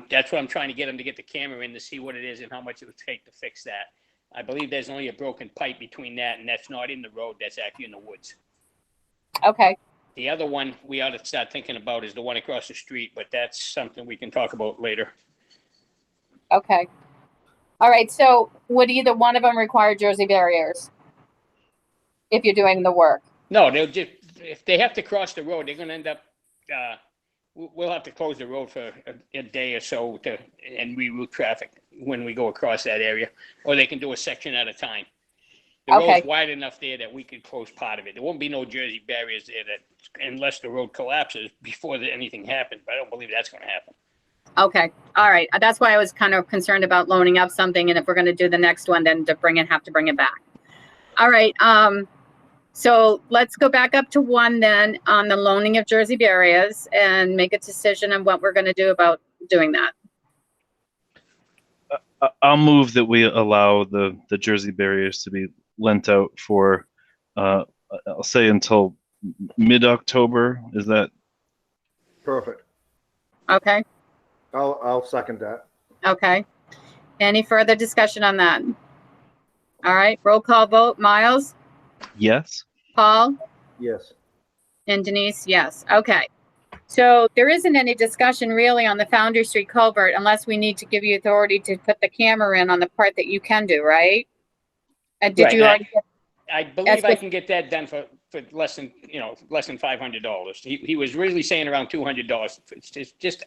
that's what I'm trying to get him to get the camera in to see what it is and how much it would take to fix that. I believe there's only a broken pipe between that, and that's not in the road. That's actually in the woods. Okay. The other one we ought to start thinking about is the one across the street, but that's something we can talk about later. Okay. All right. So would either one of them require Jersey barriers if you're doing the work? No, they'll just, if they have to cross the road, they're going to end up, we'll have to close the road for a day or so and reroute traffic when we go across that area, or they can do a section at a time. The road's wide enough there that we could close part of it. There won't be no Jersey barriers there unless the road collapses before anything happens, but I don't believe that's going to happen. Okay. All right. That's why I was kind of concerned about loaning up something. And if we're going to do the next one, then have to bring it back. All right. So let's go back up to 1 then on the loaning of Jersey barriers and make a decision on what we're going to do about doing that. I'll move that we allow the Jersey barriers to be lent out for, I'll say until mid-October. Is that? Perfect. Okay. I'll second that. Okay. Any further discussion on that? All right. Roll call vote. Miles? Yes. Paul? Yes. And Denise? Yes. Okay. So there isn't any discussion really on the Foundry Street culvert unless we need to give you authority to put the camera in on the part that you can do, right? And did you already get, I believe I can get that done for less than $500. He was really saying around $200. It's just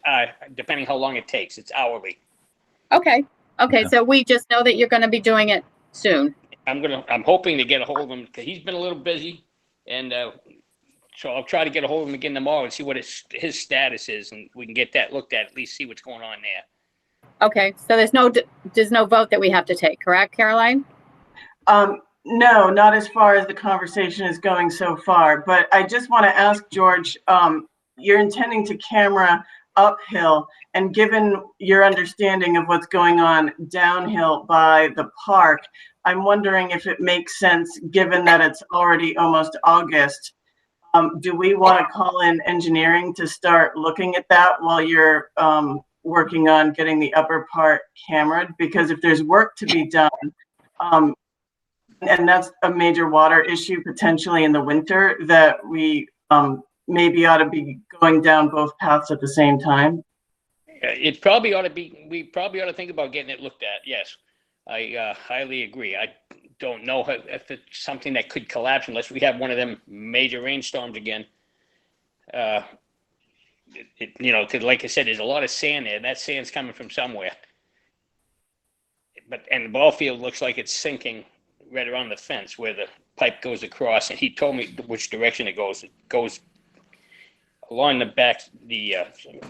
depending how long it takes. It's hourly. okay. Okay. So we just know that you're going to be doing it soon. I'm hoping to get a hold of him because he's been a little busy, and so I'll try to get a hold of him again tomorrow and see what his status is, and we can get that looked at least see what's going on there. Okay. So there's no vote that we have to take, correct, Caroline? No, not as far as the conversation is going so far, but I just want to ask George, you're intending to camera uphill, and given your understanding of what's going on downhill by the park, I'm wondering if it makes sense, given that it's already almost August, do we want to call in engineering to start looking at that while you're working on getting the upper part cameraed? Because if there's work to be done, and that's a major water issue potentially in the winter, that we maybe ought to be going down both paths at the same time. It probably ought to be, we probably ought to think about getting it looked at. Yes, I highly agree. I don't know if it's something that could collapse unless we have one of them major rainstorms again. Because like I said, there's a lot of sand there. That sand's coming from somewhere. And the ball field looks like it's sinking right around the fence where the pipe goes across, and he told me which direction it goes. It goes along the back, the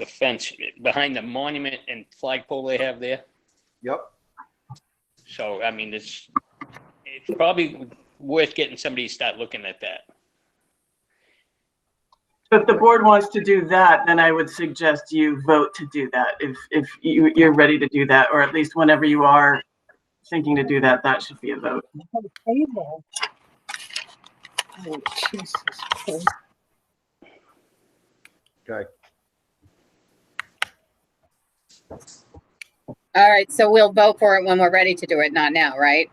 fence behind the monument and flagpole they have there. Yep. So I mean, it's probably worth getting somebody to start looking at that. If the board wants to do that, then I would suggest you vote to do that. If you're ready to do that, or at least whenever you are thinking to do that, that should be a vote. Table. Oh, Jesus Christ. Okay. All right, so we'll vote for it when we're ready to do it, not now, right?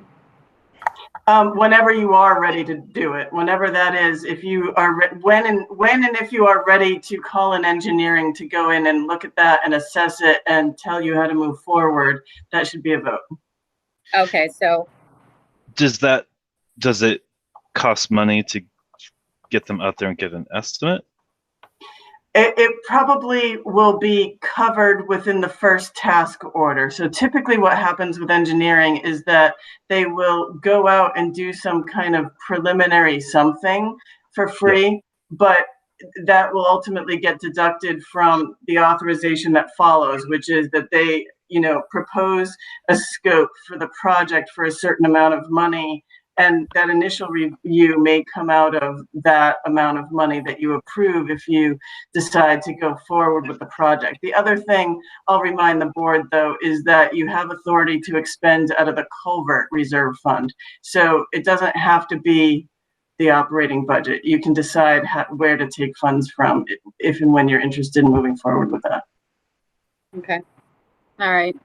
Whenever you are ready to do it, whenever that is, if you are, when and if you are ready to call in engineering to go in and look at that and assess it and tell you how to move forward, that should be a vote. Okay, so, Does it cost money to get them out there and get an estimate? It probably will be covered within the first task order. So typically what happens with engineering is that they will go out and do some kind of preliminary something for free, but that will ultimately get deducted from the authorization that follows, which is that they, propose a scope for the project for a certain amount of money. And that initial review may come out of that amount of money that you approve if you decide to go forward with the project. The other thing I'll remind the board, though, is that you have authority to expend out of the culvert reserve fund. So it doesn't have to be the operating budget. You can decide where to take funds from if and when you're interested in moving forward with that. okay. All right.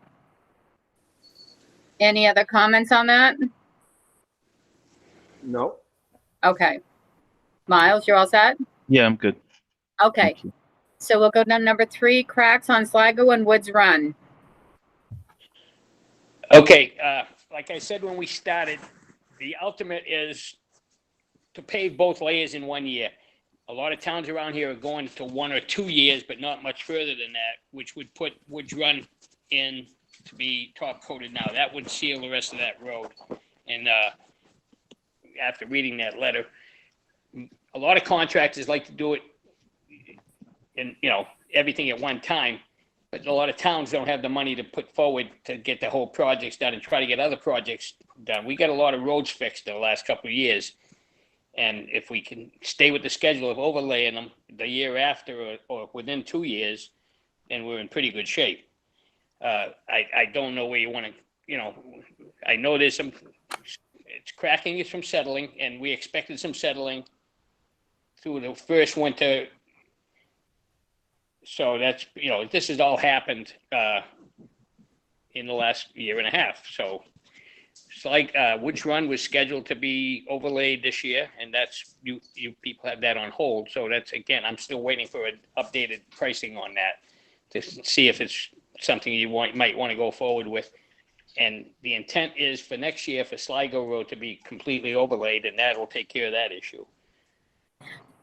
Any other comments on that? No. Okay. Miles, you're all set? Yeah, I'm good. Okay, Thank you. so we'll go down number 3, cracks on Sligo and Woods Run. Okay, like I said when we started, the ultimate is to pave both layers in 1 year. A lot of towns around here are going to 1 or 2 years, but not much further than that, which would put Woods Run in to be top coated now. That would seal the rest of that road. And after reading that letter, a lot of contractors like to do it in, everything at one time, but a lot of towns don't have the money to put forward to get the whole projects done and try to get other projects done. We got a lot of roads fixed in the last couple of years. And if we can stay with the schedule of overlaying them the year after or within 2 years, then we're in pretty good shape. I don't know where you want to, I know there's it's cracking is from settling, and we expected some settling through the first winter. So that's, this has all happened in the last year and a half. So it's like Woods Run was scheduled to be overlaid this year, and that's you people have that on hold. So that's, again, I'm still waiting for an updated pricing on that to see if it's something you might want to go forward with. And the intent is for next year for Sligo Road to be completely overlaid, and that will take care of that issue.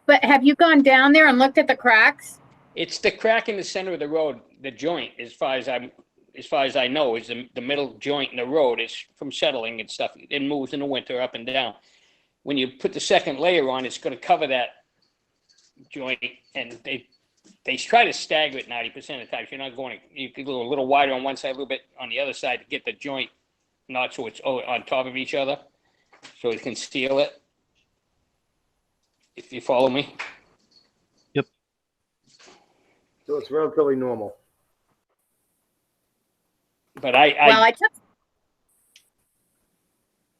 But have you gone down there and looked at the cracks? It's the crack in the center of the road, the joint, as far as I know, is the middle joint in the road is from settling and stuff. It moves in the winter up and down. When you put the second layer on, it's going to cover that joint, and they try to stagger it 90% of the time. You're not going to, you can go a little wider on one side, a little bit on the other side to get the joint not so it's on top of each other, so it can seal it. If you follow me. Yep. So it's relatively normal. But I took.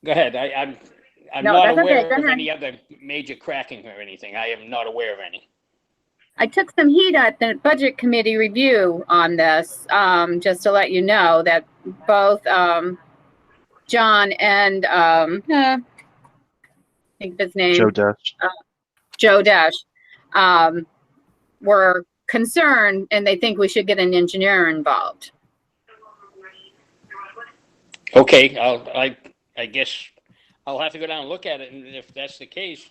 Go ahead. I'm No, not that's okay. aware Go of ahead. any other major cracking or anything. I am not aware of any. I took some heat at the budget committee review on this, just to let you know that both John and I think his name Joe Dash. Joe Dash were concerned, and they think we should get an engineer involved. Okay, I guess I'll have to go down and look at it, and if that's the case,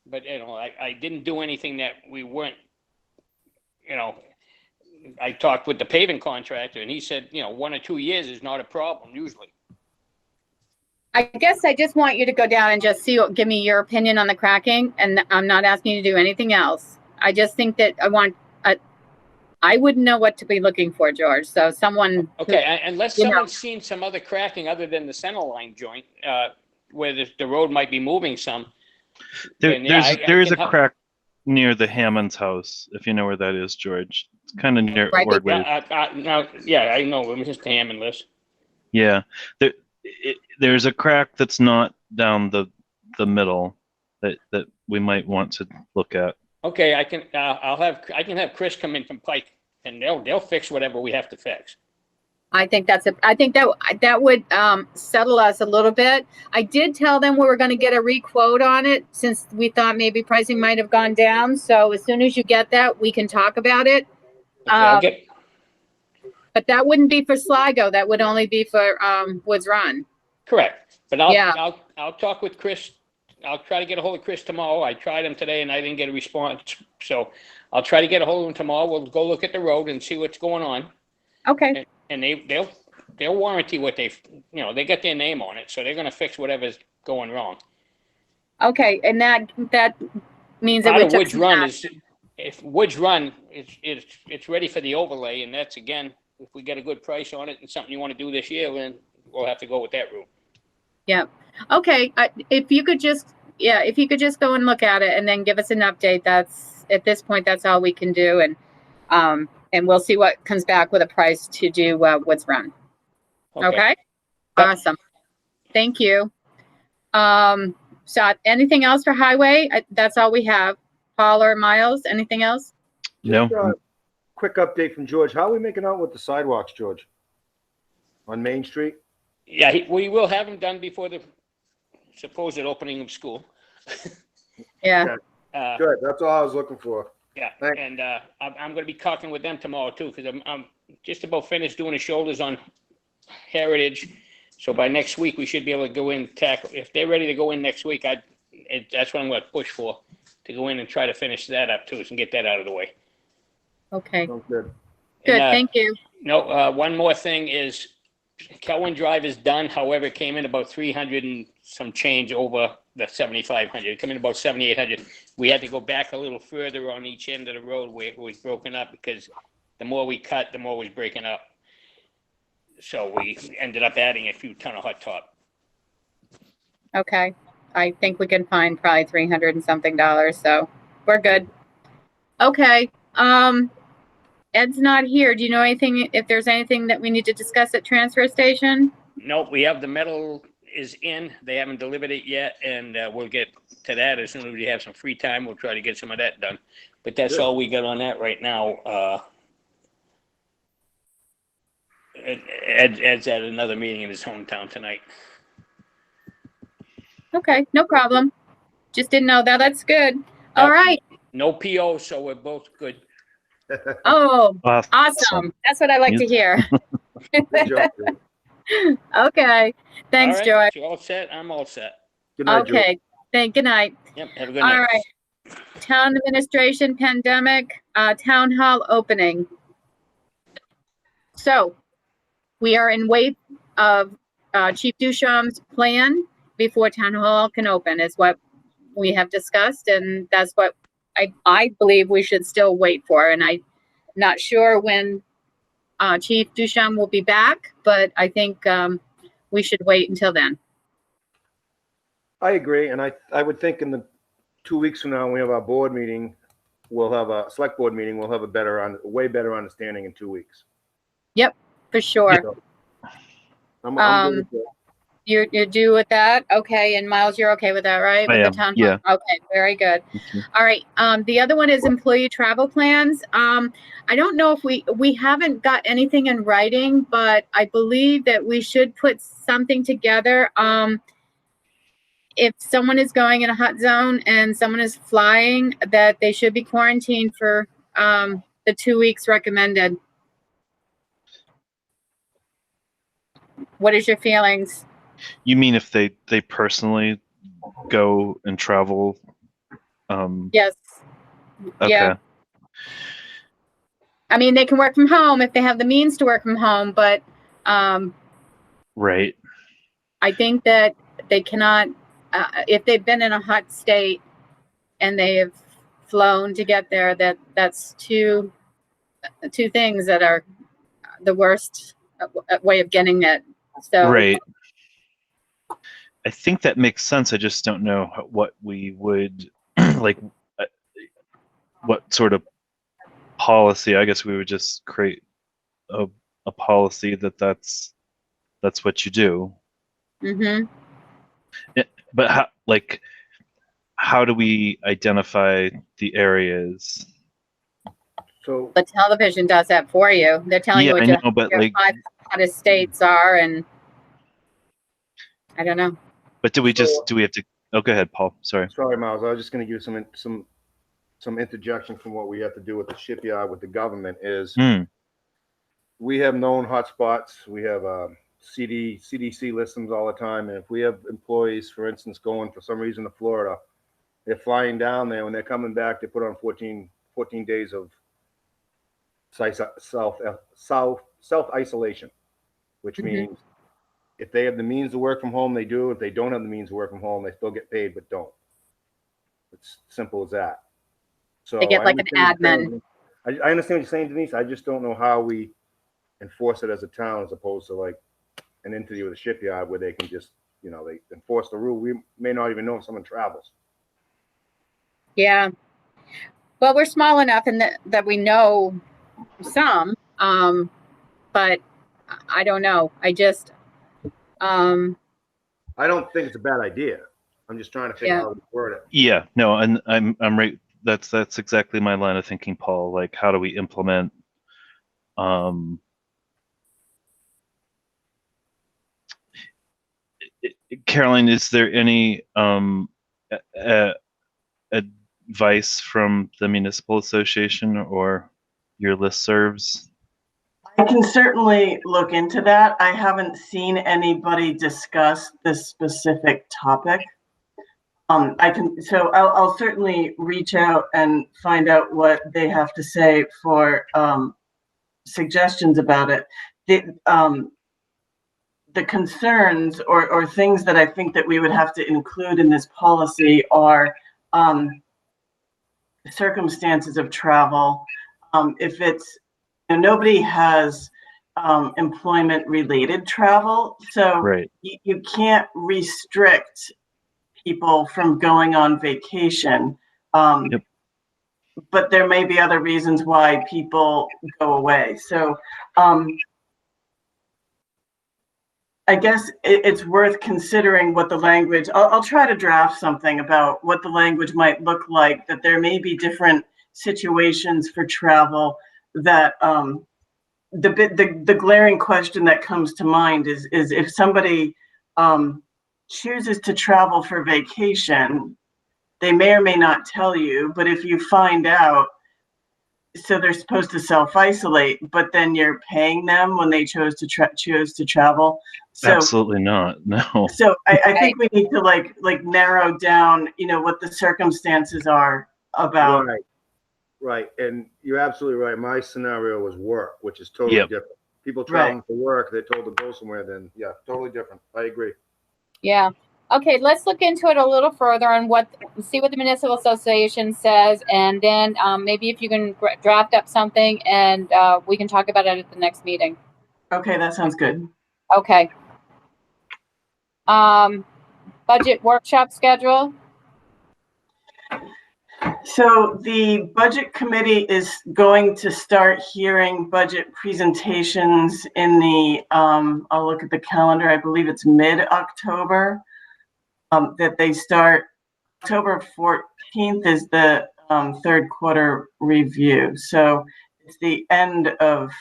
but I didn't do anything that we weren't. I talked with the paving contractor, and he said, 1 or 2 years is not a problem usually. I guess I just want you to go down and just give me your opinion on the cracking, and I'm not asking you to do anything else. I just think that I wouldn't know what to be looking for, George. So someone. Okay, unless someone's seen some other cracking other than the center line joint, where the road might be moving some. There is a crack near the Hammond's house, if you know where that is, George. It's kind of near Wardway. I know. Mr. Hammond lives. Yeah, there's a crack that's not down the middle that we might want to look at. Okay, I can have Chris come in from Pike, and they'll fix whatever we have to fix. I think that would settle us a little bit. I did tell them we were going to get a requote on it since we thought maybe pricing might have gone down. So as soon as you get that, we can talk about it. Okay, I'll get, But that wouldn't be for Sligo. That would only be for Woods Run. correct. But Yeah. I'll talk with Chris. I'll try to get a hold of Chris tomorrow. I tried him today and I didn't get a response. So I'll try to get a hold of him tomorrow. We'll go look at the road and see what's going on. Okay. And they'll warranty what they got their name on it. So they're going to fix whatever's going wrong. Okay. And that means that Part we of took Woods some Run action. if Woods Run, it's ready for the overlay. And that's, again, if we get a good price on it and something you want to do this year, then we'll have to go with that route. Yeah. Okay. If you could just go and look at it and then give us an update. That's at this point, that's all we can do. And we'll see what comes back with a price to do Woods Run. Okay. Awesome. Thank you. So anything else for highway? That's all we have. Paul or Miles, anything else? No. Quick update from George. How are we making out with the sidewalks, George? On Main Street? Yeah, we will have them done before the supposed opening of school. Yeah. Good. That's all I was looking for. Yeah, Thanks. and I'm going to be talking with them tomorrow too, because I'm just about finished doing the shoulders on Heritage. So by next week, we should be able to go in, tackle. If they're ready to go in next week, that's what I'm going to push for, to go in and try to finish that up too, and get that out of the way. Okay. Sounds good. Good. And, Thank you. No, one more thing is Kelwin Drive is done. However, it came in about 300 and some change over the 7,500. It came in about 7,800. We had to go back a little further on each end of the road where it was broken up, because the more we cut, the more it was breaking up. So we ended up adding a few ton of hot top. Okay. I think we can find probably $300 and something. So we're good. Okay. Ed's not here. Do you know anything, if there's anything that we need to discuss at transfer station? Nope, we have the metal is in. They haven't delivered it yet, and we'll get to that as soon as we have some free time. We'll try to get some of that done. But that's Good. all we got on that right now. Ed's at another meeting in his hometown tonight. Okay. No problem. Just didn't know that. That's good. All right. No PO, so we're both good. Oh, Awesome. awesome. That's what I like to hear. Good job, George. Okay. Thanks, All right, George. you all set? I'm all set. Good night, George. Okay. Good night. Yep, have a good All night. right. Town administration pandemic, town hall opening. So we are in wait of Chief Duchamp's plan before town hall can open, is what we have discussed, and that's what I believe we should still wait for. And I'm not sure when Chief Duchamp will be back, but I think we should wait until then. I agree, and I would think in the 2 weeks from now, when we have our board meeting, we'll have a select board meeting, we'll have a way better understanding in 2 weeks. Yep, for sure. So, I'm good with that. You're due with that? Okay, and Miles, you're okay with that, right? I With am, the town yeah. hall? Okay, very good. Mhm. All right, the other one is employee travel plans. I don't know if we haven't got anything in writing, but I believe that we should put something together. If someone is going in a hot zone and someone is flying, that they should be quarantined for the 2 weeks recommended. What is your feelings? You mean if they personally go and travel? Yes. Okay. Yeah. I mean, they can work from home if they have the means to work from home, but Right. I think that they cannot, if they've been in a hot state and they have flown to get there, that's two things that are the worst way of getting it. So Right. I think that makes sense. I just don't know what we would like. What sort of policy? I guess we would just create a policy that's what you do. Mm-hmm. But how do we identify the areas? So The television does that for you. They're telling Yeah, you what I you know, but your like, of states are, and I don't know. But do we have to, oh, go ahead, Paul, sorry. Sorry, Miles, I was just gonna give you some interjection from what we have to do with the shipyard with the government is we have known hotspots. We have CDC listings all the time. And if we have employees, for instance, going for some reason to Florida, they're flying down there. When they're coming back, they put on 14 days of self-isolation, which means if they have the means to work from home, they do. If they don't have the means to work from home, they still get paid, but don't. It's simple as that. So They get like an admin. I understand what you're saying, Denise. I just don't know how we enforce it as a town as opposed to like an entity with a shipyard where they can just, you know, they enforce the rule. We may not even know if someone travels. Yeah. Well, we're small enough in that we know some, but I don't know. I don't think it's a bad idea. I'm just trying to figure out how to word it. Yeah, no, and I'm right. That's exactly my line of thinking, Paul. Like, how do we implement? Caroline, is there any advice from the municipal association or your listservs? I can certainly look into that. I haven't seen anybody discuss this specific topic. I'll certainly reach out and find out what they have to say for suggestions about it. The concerns or things that I think that we would have to include in this policy are circumstances of travel. If it's, nobody has employment related travel, so right. You can't restrict people from going on vacation. Yep. But there may be other reasons why people go away. So I guess it's worth considering what the language, I'll try to draft something about what the language might look like, that there may be different situations for travel that the glaring question that comes to mind is if somebody chooses to travel for vacation, they may or may not tell you, but if you find out, so they're supposed to self-isolate, but then you're paying them when they choose to travel. So, absolutely not. No. So I think we need to like narrow down, what the circumstances are about. Right. And you're absolutely right. My scenario was work, which is totally different. People traveling for work, they're told to go somewhere, then yeah, totally different. I agree. Yeah. Okay, let's look into it a little further and see what the municipal association says, and then maybe if you can draft up something and we can talk about it at the next meeting. Okay, that sounds good. Okay. Budget workshop schedule. So the budget committee is going to start hearing budget presentations in the, I'll look at the calendar, I believe it's mid-October. That they start. October 14th is the third quarter review. So it's the end of,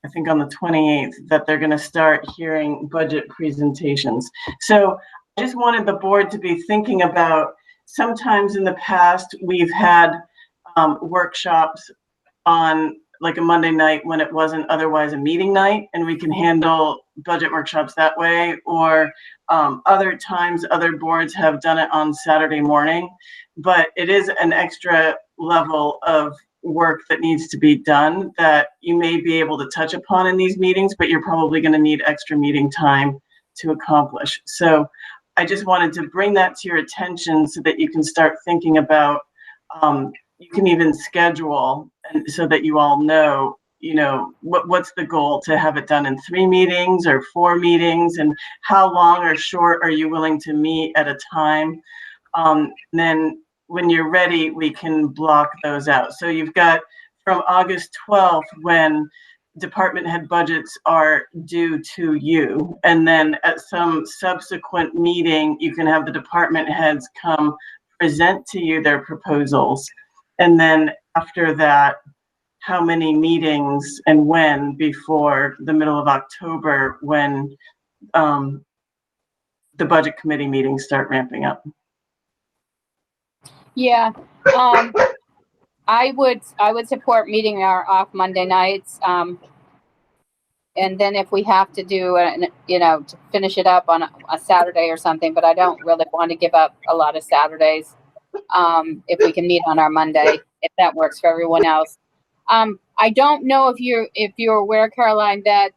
I think on the 28th, that they're going to start hearing budget presentations. So I just wanted the board to be thinking about, sometimes in the past, we've had workshops on like a Monday night when it wasn't otherwise a meeting night, and we can handle budget workshops that way. Or other times, other boards have done it on Saturday morning, but it is an extra level of work that needs to be done that you may be able to touch upon in these meetings, but you're probably going to need extra meeting time to accomplish. So I just wanted to bring that to your attention so that you can start thinking about, you can even schedule, and so that you all know, what's the goal, to have it done in 3 meetings or 4 meetings, and how long or short are you willing to meet at a time? Then when you're ready, we can block those out. So you've got from August 12th, when department head budgets are due to you, and then at some subsequent meeting, you can have the department heads come present to you their proposals. And then after that, how many meetings and when before the middle of October, when the budget committee meetings start ramping up. Yeah, I would support meeting our off Monday nights. And then if we have to do, to finish it up on a Saturday or something, but I don't really want to give up a lot of Saturdays. If we can meet on our Monday, if that works for everyone else. I don't know if you're aware, Caroline, that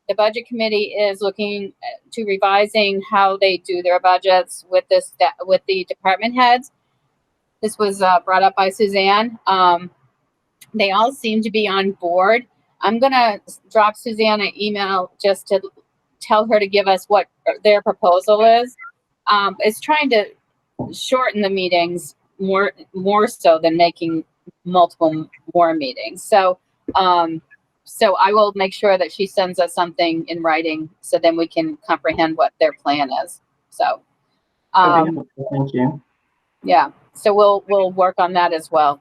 the budget committee is looking to revising how they do their budgets with the department heads. This was brought up by Suzanne. They all seem to be on board. I'm gonna drop Suzanne an email just to tell her to give us what their proposal is. It's trying to shorten the meetings more so than making multiple more meetings. So I will make sure that she sends us something in writing so then we can comprehend what their plan is. So, Thank you. yeah, so we'll work on that as well.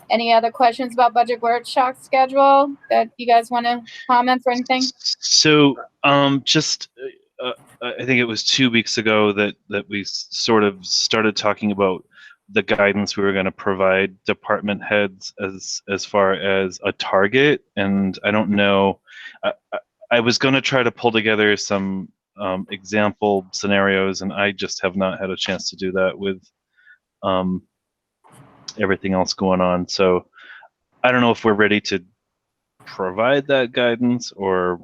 Any other questions about budget workshop schedule that you guys want to comment or anything? So, I think it was 2 weeks ago that we sort of started talking about the guidance we were going to provide department heads as far as a target, and I don't know. I was going to try to pull together some example scenarios, and I just have not had a chance to do that with everything else going on. So I don't know if we're ready to provide that guidance, or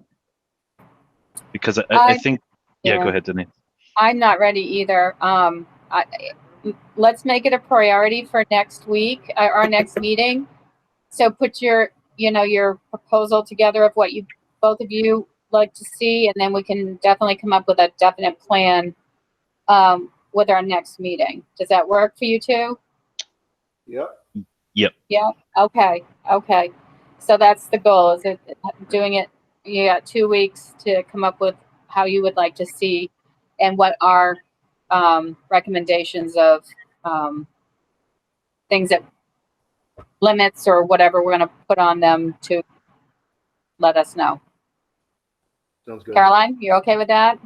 because I think, yeah, go ahead, Denise. I'm not ready either. Let's make it a priority for next week, our next meeting. So put your proposal together of what both of you like to see, and then we can definitely come up with a definite plan with our next meeting. Does that work for you two? Yep. Yep. Yeah. Okay. So that's the goal, is it doing it? You got 2 weeks to come up with how you would like to see and what our recommendations of things that limits or whatever we're going to put on them to let us know. Sounds good. Caroline, you're okay with that?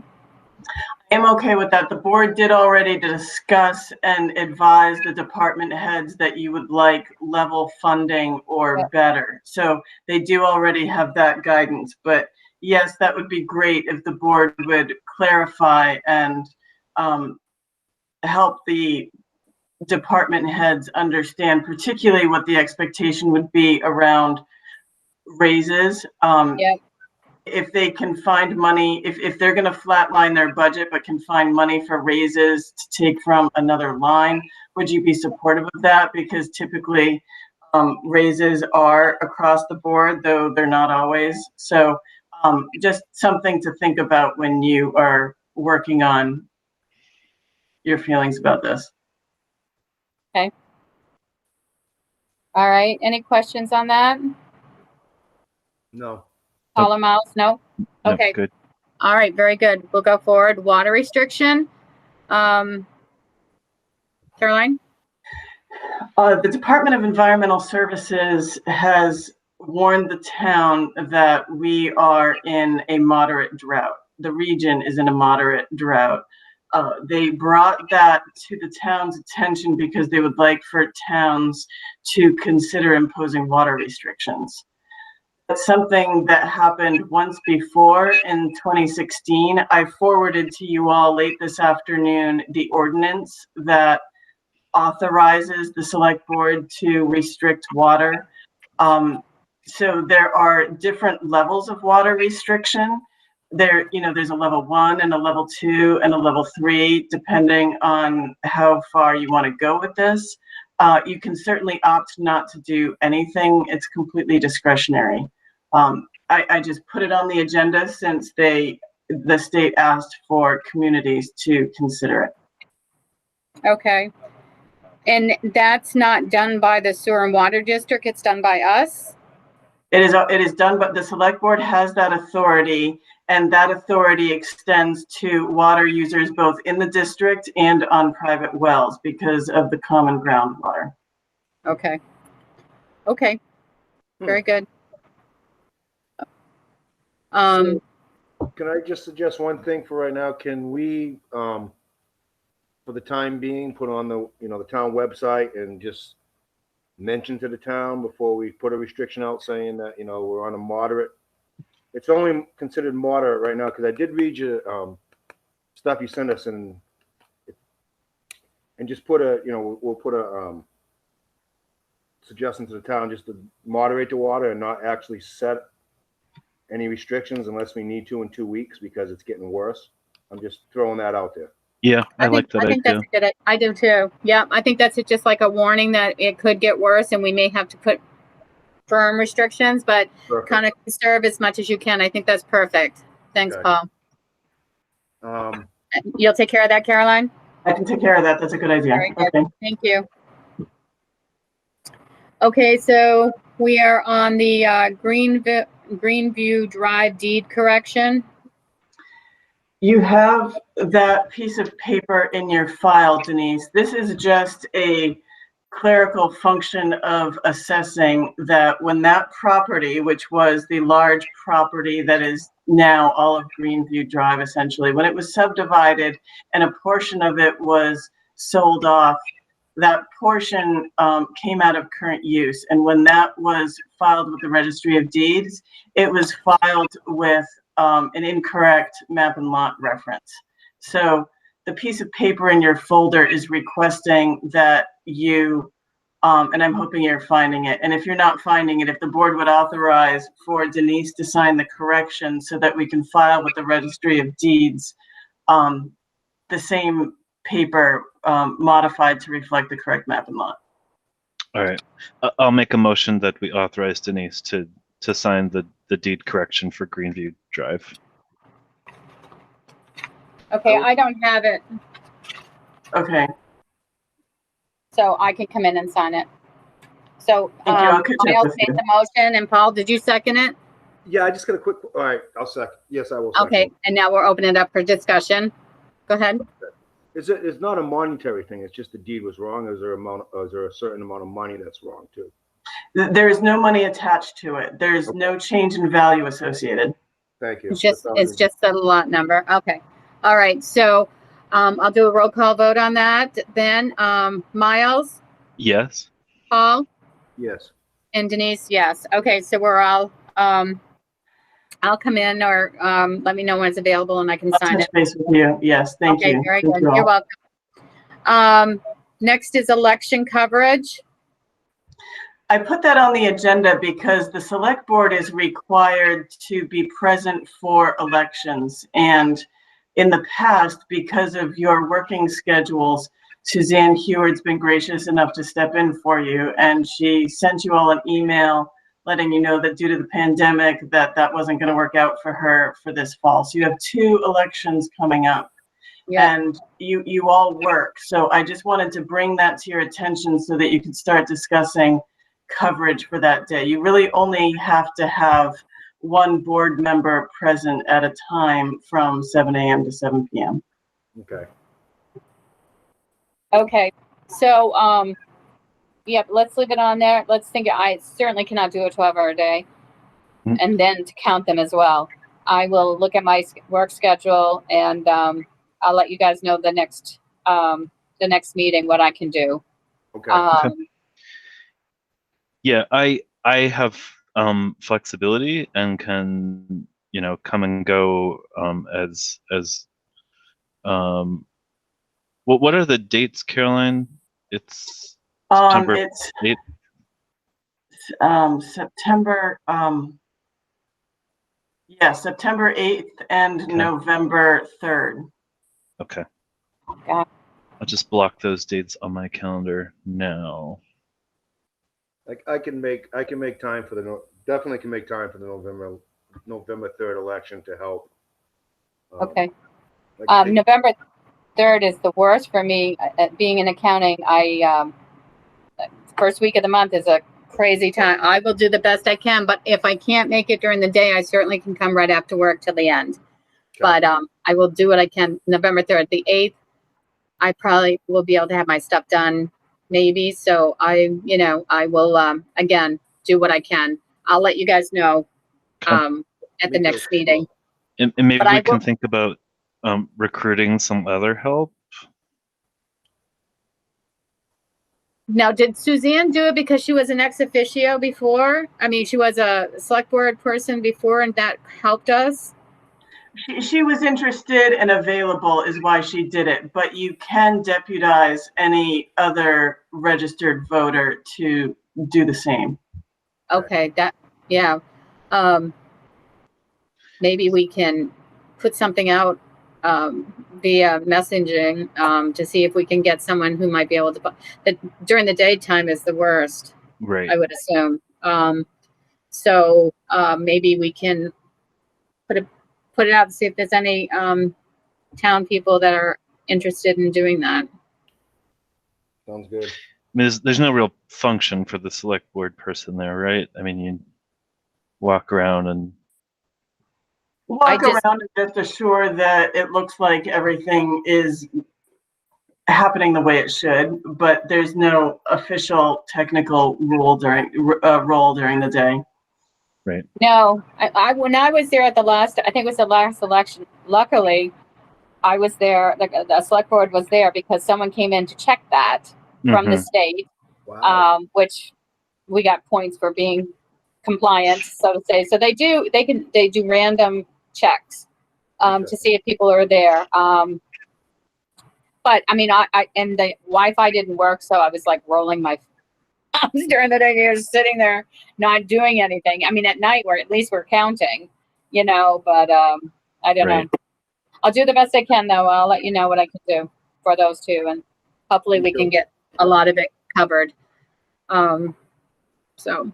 I'm okay with that. The board did already discuss and advise the department heads that you would like level funding or better. So they do already have that guidance. But yes, that would be great if the board would clarify and help the department heads understand particularly what the expectation would be around raises. If they can find money, if they're going to flatline their budget but can find money for raises to take from another line, would you be supportive of that? Because typically raises are across the board, though they're not always. So just something to think about when you are working on your feelings about this. Okay. All right. Any questions on that? No. Paula Miles? No? Okay. No, good. All right. Very good. We'll go forward. Water restriction. Caroline? The Department of Environmental Services has warned the town that we are in a moderate drought. The region is in a moderate drought. They brought that to the town's attention because they would like for towns to consider imposing water restrictions. That's something that happened once before in 2016. I forwarded to you all late this afternoon the ordinance that authorizes the select board to restrict water. So there are different levels of water restriction. There's a level 1 and a level 2 and a level 3, depending on how far you want to go with this. You can certainly opt not to do anything. It's completely discretionary. I just put it on the agenda since the state asked for communities to consider it. Okay. And that's not done by the sewer and water district, it's done by us? It is done, but the select board has that authority, and that authority extends to water users both in the district and on private wells because of the common groundwater. Okay. Okay. Very good. Um, Can I just suggest one thing for right now? Can we, for the time being, put on the, the town website and just mention to the town before we put a restriction out saying that, we're on a moderate. It's only considered moderate right now, because I did read your stuff you sent us, and just put a, we'll put a suggestion to the town just to moderate the water and not actually set any restrictions unless we need to in 2 weeks, because it's getting worse. I'm just throwing that out there. Yeah, I like that I think idea. that's a good. I do too. Yeah, I think that's just like a warning that it could get worse, and we may have to put firm restrictions, but Perfect. kind of conserve as much as you can. I think that's perfect. Thanks, Okay. Paul. You'll take care of that, Caroline? I can take care of that. That's a good idea. Very good. Okay. Thank you. Okay, so we are on the Greenview Drive deed correction. You have that piece of paper in your file, Denise. This is just a clerical function of assessing that when that property, which was the large property that is now all of Greenview Drive, essentially, when it was subdivided and a portion of it was sold off, that portion came out of current use. And when that was filed with the Registry of Deeds, it was filed with an incorrect map and lot reference. So the piece of paper in your folder is requesting that you, and I'm hoping you're finding it. And if you're not finding it, if the board would authorize for Denise to sign the correction so that we can file with the Registry of Deeds, the same paper modified to reflect the correct map and lot. All right. I'll make a motion that we authorize Denise to sign the deed correction for Greenview Drive. Okay, I don't have it, Okay. so I can come in and sign it. So Thank you. I'll catch up Miles with made you. the motion, and Paul, did you second it? Yeah, I just got a quick, all right, I'll second. Yes, I will second. Okay, and now we're opening it up for discussion. Go ahead. It's not a monetary thing. It's just the deed was wrong. Is there a certain amount of money that's wrong too? There is no money attached to it. There's no change in value associated. Thank you. It's just the lot number. Okay. All right. So I'll do a roll call vote on that. Then Miles, Yes. Paul, Yes. and Denise, yes. Okay. So we're all, I'll come in, or let me know when it's available and I can I'll sign touch it. base with you. Yes, thank Okay, you. very Thank good. you all. You're welcome. Next is election coverage. I put that on the agenda because the select board is required to be present for elections. And in the past, because of your working schedules, Suzanne Heward's been gracious enough to step in for you. And she sent you all an email letting you know that due to the pandemic, that wasn't going to work out for her for this fall. So you have 2 elections coming up. Yeah. And you all work. So I just wanted to bring that to your attention so that you could start discussing coverage for that day. You really only have to have 1 board member present at a time from 7 a.m. to 7 p.m. Okay. Okay. So, yep, let's leave it on there. Let's think. I certainly cannot do a 12-hour day, and then to count them as well. I will look at my work schedule, and I'll let you guys know the next meeting what I can do. Okay. Yeah, I have flexibility and can come and go as what are the dates, Caroline? It's September It's 8th. September. Yeah, September 8th and Okay. November 3rd. Okay. Yeah. I'll just block those dates on my calendar now. I can make time for definitely can make time for the November 3rd election to help. Okay. I can take- November 3rd is the worst for me. Being in accounting, first week of the month is a crazy time. I will do the best I can, but if I can't make it during the day, I certainly can come right after work till the end. But I will do what I can. November 3rd, the 8th, I probably will be able to have my stuff done, maybe. So I will again do what I can. I'll let you guys know, Okay. at the Me too. next meeting. And maybe But I we can will- think about recruiting some other help. Now, did Suzanne do it because she was an ex officio before? I mean, she was a select board person before and that helped us? She was interested and available is why she did it, but you can deputize any other registered voter to do the same. Okay, yeah. Maybe we can put something out via messaging to see if we can get someone who might be able to, during the daytime is the worst, Right. I would assume. So maybe we can put it out to see if there's any town people that are interested in doing that. Sounds good. I mean, there's no real function for the select board person there, right? I mean, you walk around and Walk around and just assure that it looks like everything is happening the way it should, but there's no official technical role during the day. right. No, I when I was there at the last, I think it was the last election, luckily, I was there, the select board was there because someone came in to check that from the Mhm. state, Wow. which we got points for being compliant, so to say. So they do random checks to see if people are there. But I mean, I and the Wi-Fi didn't work, so I was like rolling my thumbs during the day, just sitting there not doing anything. I mean, at night at least we're counting, but I don't know. I'll do the best I can though. I'll let you know what I can do for those two, and hopefully we can get a lot of it covered. So,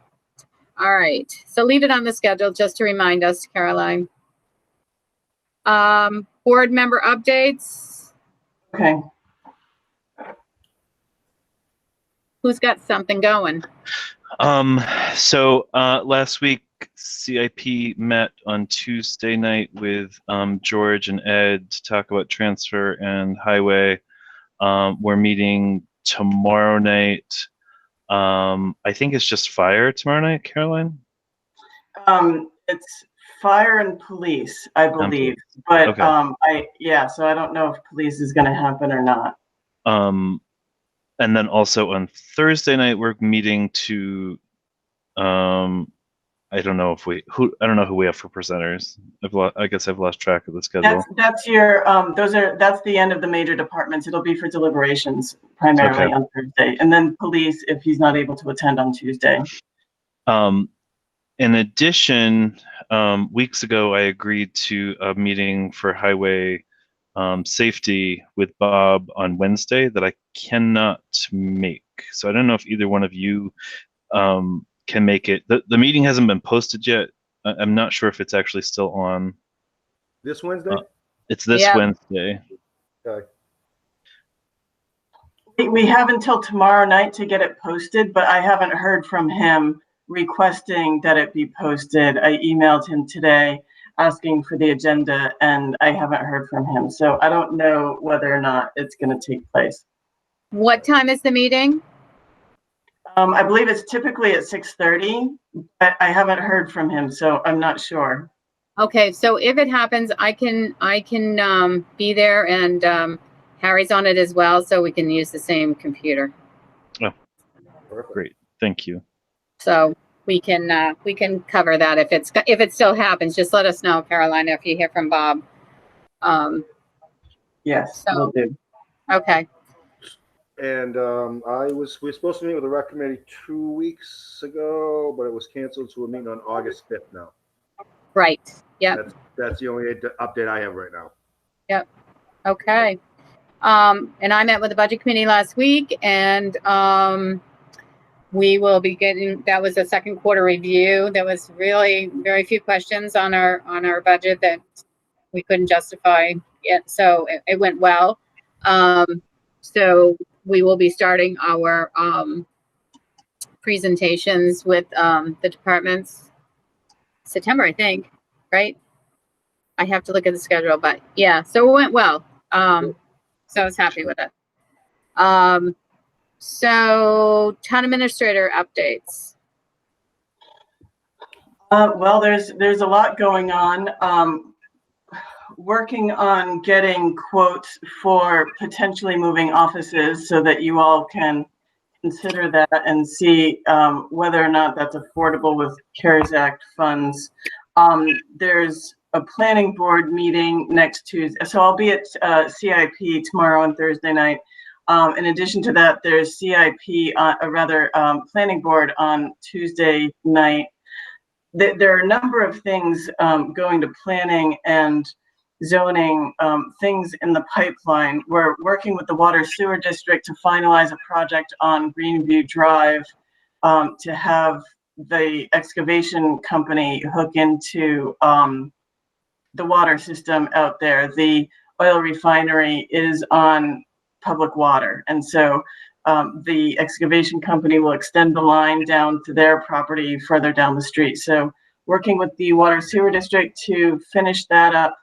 all right. So leave it on the schedule just to remind us, Caroline. Board member updates. Okay. Who's got something going? So last week CIP met on Tuesday night with George and Ed to talk about transfer and highway. We're meeting tomorrow night. I think it's just fire tomorrow night, Caroline. It's fire and police, I believe, but Okay. so I don't know if police is going to happen or not. And then also on Thursday night we're meeting to I don't know who we have for presenters. I guess I've lost track of the schedule. That's that's the end of the major departments. It'll be for deliberations primarily on Thursday, and then police if he's not able to attend on Tuesday. In addition, weeks ago I agreed to a meeting for highway safety with Bob on Wednesday that I cannot make. So I don't know if either one of you can make it. The meeting hasn't been posted yet. I'm not sure if it's actually still on. This Wednesday? It's this Wednesday. Okay. We have until tomorrow night to get it posted, but I haven't heard from him requesting that it be posted. I emailed him today asking for the agenda, and I haven't heard from him. So I don't know whether or not it's going to take place. What time is the meeting? I believe it's typically at 6:30, but I haven't heard from him, so I'm not sure. Okay, so if it happens, I can be there, and Harry's on it as well, so we can use the same computer. Oh, great! Thank you. So we can cover that if it still happens. Just let us know, Caroline, if you hear from Bob. Yes, so, will do. Okay. And we were supposed to meet with the rec committee 2 weeks ago, but it was canceled, so we're meeting on August 5th now. Right. Yep. That's the only update I have right now. Yep. Okay. And I met with the budget committee last week, and we will be getting, that was a second quarter review. There was really very few questions on our budget that we couldn't justify yet. So it went well. So we will be starting our presentations with the departments September, I think, right? I have to look at the schedule, but yeah, so it went well. So I was happy with it. So town administrator updates. Well, there's a lot going on. Working on getting quotes for potentially moving offices so that you all can consider that and see whether or not that's affordable with CARES Act funds. There's a planning board meeting next Tuesday, so I'll be at CIP tomorrow and Thursday night. In addition to that, there's CIP, planning board on Tuesday night. There are a number of things going to planning and zoning, things in the pipeline. We're working with the Water Sewer District to finalize a project on Greenview Drive to have the excavation company hook into the water system out there. The oil refinery is on public water, and so the excavation company will extend the line down to their property further down the street. So working with the Water Sewer District to finish that up.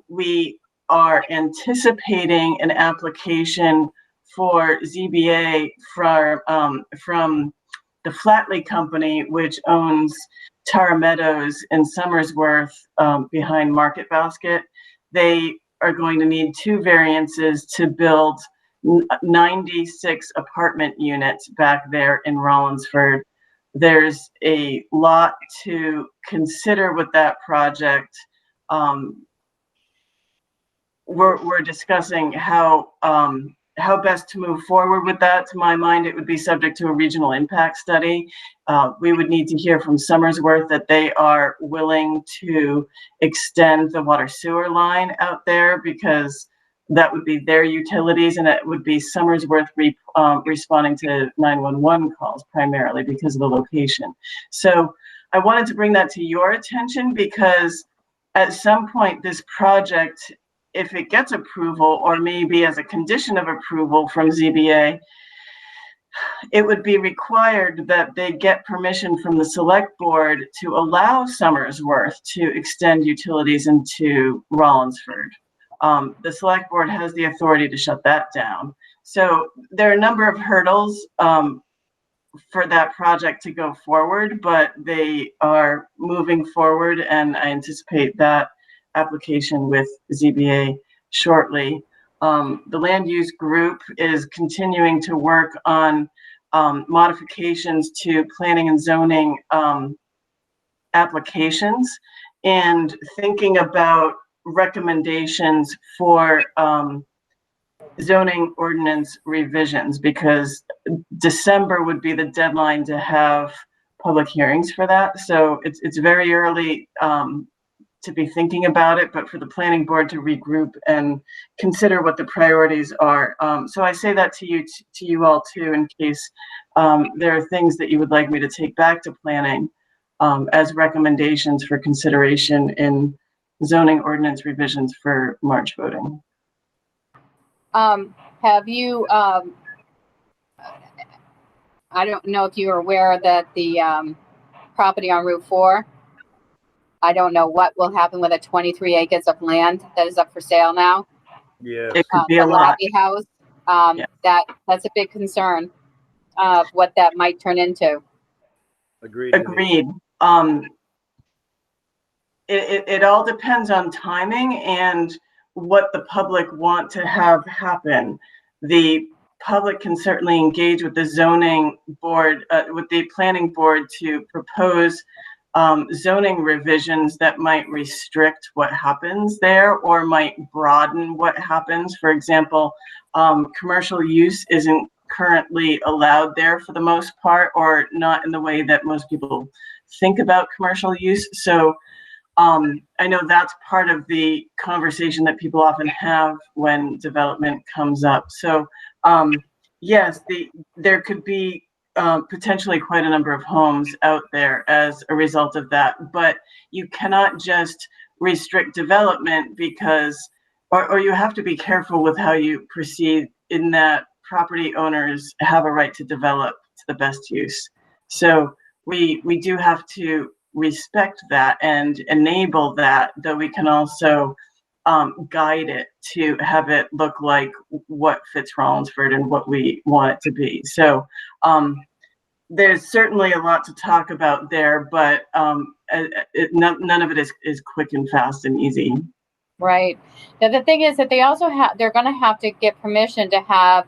We are anticipating an application for ZBA from the Flatley Company, which owns Tara Meadows in Somersworth behind Market Basket. They are going to need 2 variances to build 96 apartment units back there in Rollinsford. There's a lot to consider with that project. We're discussing how best to move forward with that. To my mind, it would be subject to a regional impact study. We would need to hear from Somersworth that they are willing to extend the water sewer line out there, because that would be their utilities, and it would be Somersworth responding to 911 calls primarily because of the location. So I wanted to bring that to your attention, because at some point this project, if it gets approval, or maybe as a condition of approval from ZBA, it would be required that they get permission from the select board to allow Somersworth to extend utilities into Rollinsford. The select board has the authority to shut that down. So there are a number of hurdles for that project to go forward, but they are moving forward, and I anticipate that application with ZBA shortly. The land use group is continuing to work on modifications to planning and zoning applications, and thinking about recommendations for zoning ordinance revisions, because December would be the deadline to have public hearings for that. So it's very early to be thinking about it, but for the planning board to regroup and consider what the priorities are. So I say that to you all too, in case there are things that you would like me to take back to planning as recommendations for consideration in zoning ordinance revisions for March voting. Have you, I don't know if you're aware that the property on Route 4, I don't know what will happen with the 23 acres of land that is up for sale now. Yeah. It could be The a lot. Labby House, Yeah. that's a big concern of what that might turn into. Agreed. Agreed. It all depends on timing and what the public want to have happen. The public can certainly engage with the zoning board, with the planning board, to propose zoning revisions that might restrict what happens there, or might broaden what happens. For example, commercial use isn't currently allowed there for the most part, or not in the way that most people think about commercial use. So I know that's part of the conversation that people often have when development comes up. So yes, there could be potentially quite a number of homes out there as a result of that, but you cannot just restrict development, because, or you have to be careful with how you proceed, in that property owners have a right to develop to the best use. So we do have to respect that and enable that, though we can also guide it to have it look like what fits Rollinsford and what we want it to be. So there's certainly a lot to talk about there, but none of it is quick and fast and easy. Right. Now, the thing is that they're going to have to get permission to have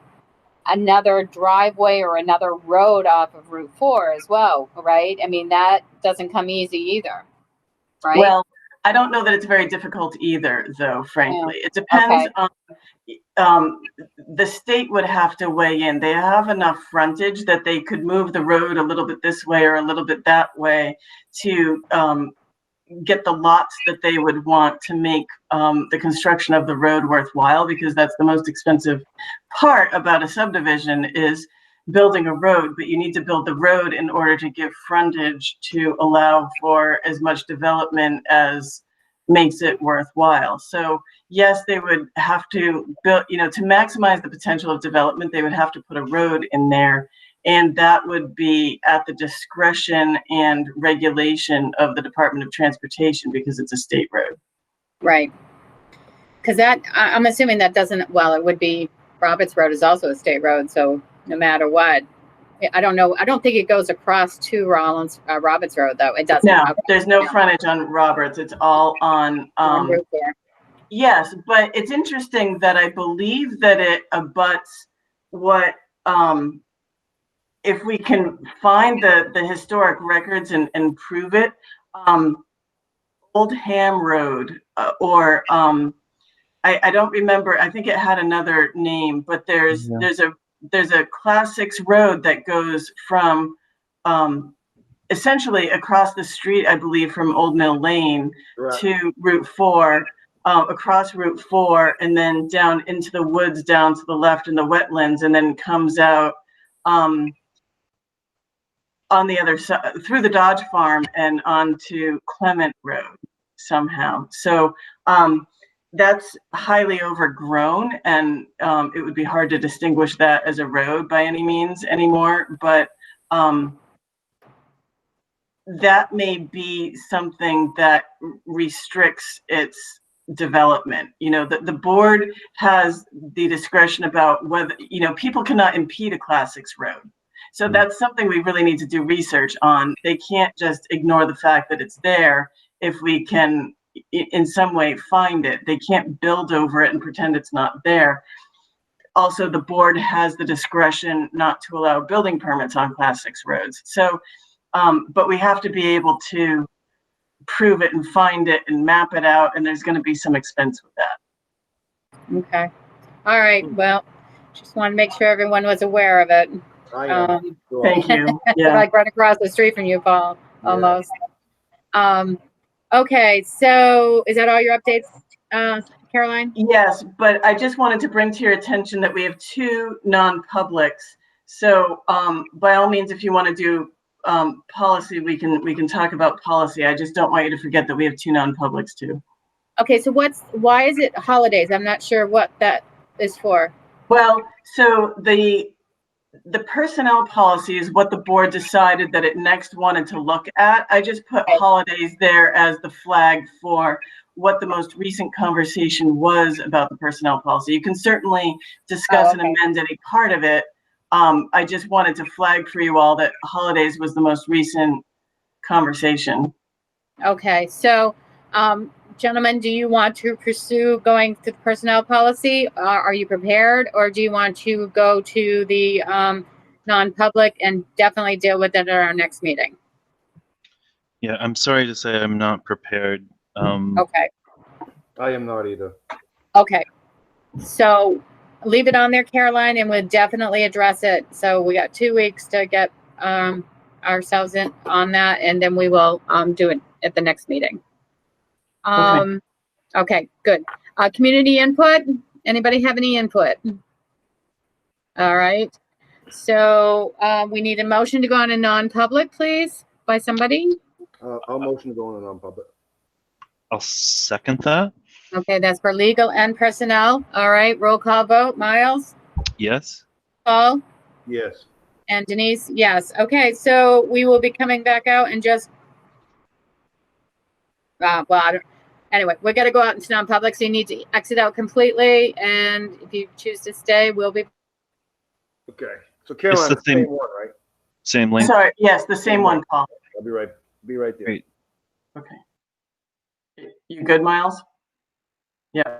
another driveway or another road off of Route 4 as well, right? I mean, that doesn't come easy either, right? Well, I don't know that it's very difficult either, though, frankly. It depends on, the state would have to weigh in. They have enough frontage that they could move the road a little bit this way or a little bit that way to get the lots that they would want to make the construction of the road worthwhile, because that's the most expensive part about a subdivision is building a road. But you need to build the road in order to give frontage to allow for as much development as makes it worthwhile. So yes, they would have to build, to maximize the potential of development, they would have to put a road in there. And that would be at the discretion and regulation of the Department of Transportation because it's a state road. Right. Because I'm assuming that doesn't, well, it would be, Roberts Road is also a state road. So no matter what, I don't know. I don't think it goes across to Roberts Road, though. It doesn't. No, there's no frontage on Roberts. It's all on, Route 4. Yes, but it's interesting that I believe that it abuts what, if we can find the historic records and prove it, Old Ham Road, or I don't remember. I think it had another name, but there's a Class 6 road that goes from essentially across the street, I believe, from Old Mill Lane to Route 4. Across Route 4 and then down into the woods down to the left in the wetlands, and then comes out on the other side through the Dodge Farm and onto Clement Road somehow. So that's highly overgrown, and it would be hard to distinguish that as a road by any means anymore. But that may be something that restricts its development. The board has the discretion about whether, people cannot impede a Class 6 road. So that's something we really need to do research on. They can't just ignore the fact that it's there if we can in some way find it. They can't build over it and pretend it's not there. Also, the board has the discretion not to allow building permits on Class 6 roads. So, but we have to be able to prove it and find it and map it out, and there's going to be some expense with that. Okay. All right. Well, just want to make sure everyone was aware of it. Thank you. Yeah. Like right across the street from you, Paul, almost. Okay. So is that all your updates, Caroline? Yes, but I just wanted to bring to your attention that we have 2 non-publics. So by all means, if you want to do policy, we can talk about policy. I just don't want you to forget that we have 2 non-publics too. Okay, so why is it holidays? I'm not sure what that is for. Well, so the personnel policy is what the board decided that it next wanted to look at. I just put holidays there as the flag for what the most recent conversation was about the personnel policy. You can certainly discuss and amend any part of it. I just wanted to flag for you all that holidays was the most recent conversation. Okay, so gentlemen, do you want to pursue going to the personnel policy? Are you prepared, or do you want to go to the non-public and definitely deal with it at our next meeting? Yeah, I'm sorry to say I'm not prepared. Okay. I am not either. Okay. So leave it on there, Caroline, and we'll definitely address it. So we got 2 weeks to get ourselves in on that, and then we will do it at the next meeting. Okay, good. Community input. Anybody have any input? All right. So we need a motion to go on a non-public, please, by somebody. I'll motion to go on a non-public. I'll second that. Okay, that's for legal and personnel. All right, roll call vote. Miles? Yes. Paul? Yes. And Denise? Yes. Okay, so we will be coming back out and just, anyway, we're going to go out into non-public, so you need to exit out completely, and if you choose to stay, we'll be. Okay. So Caroline, It's the same same. one, right? Same link. Sorry, yes, the same one, Paul. I'll be right there. Great. Okay. You good, Miles? Yeah.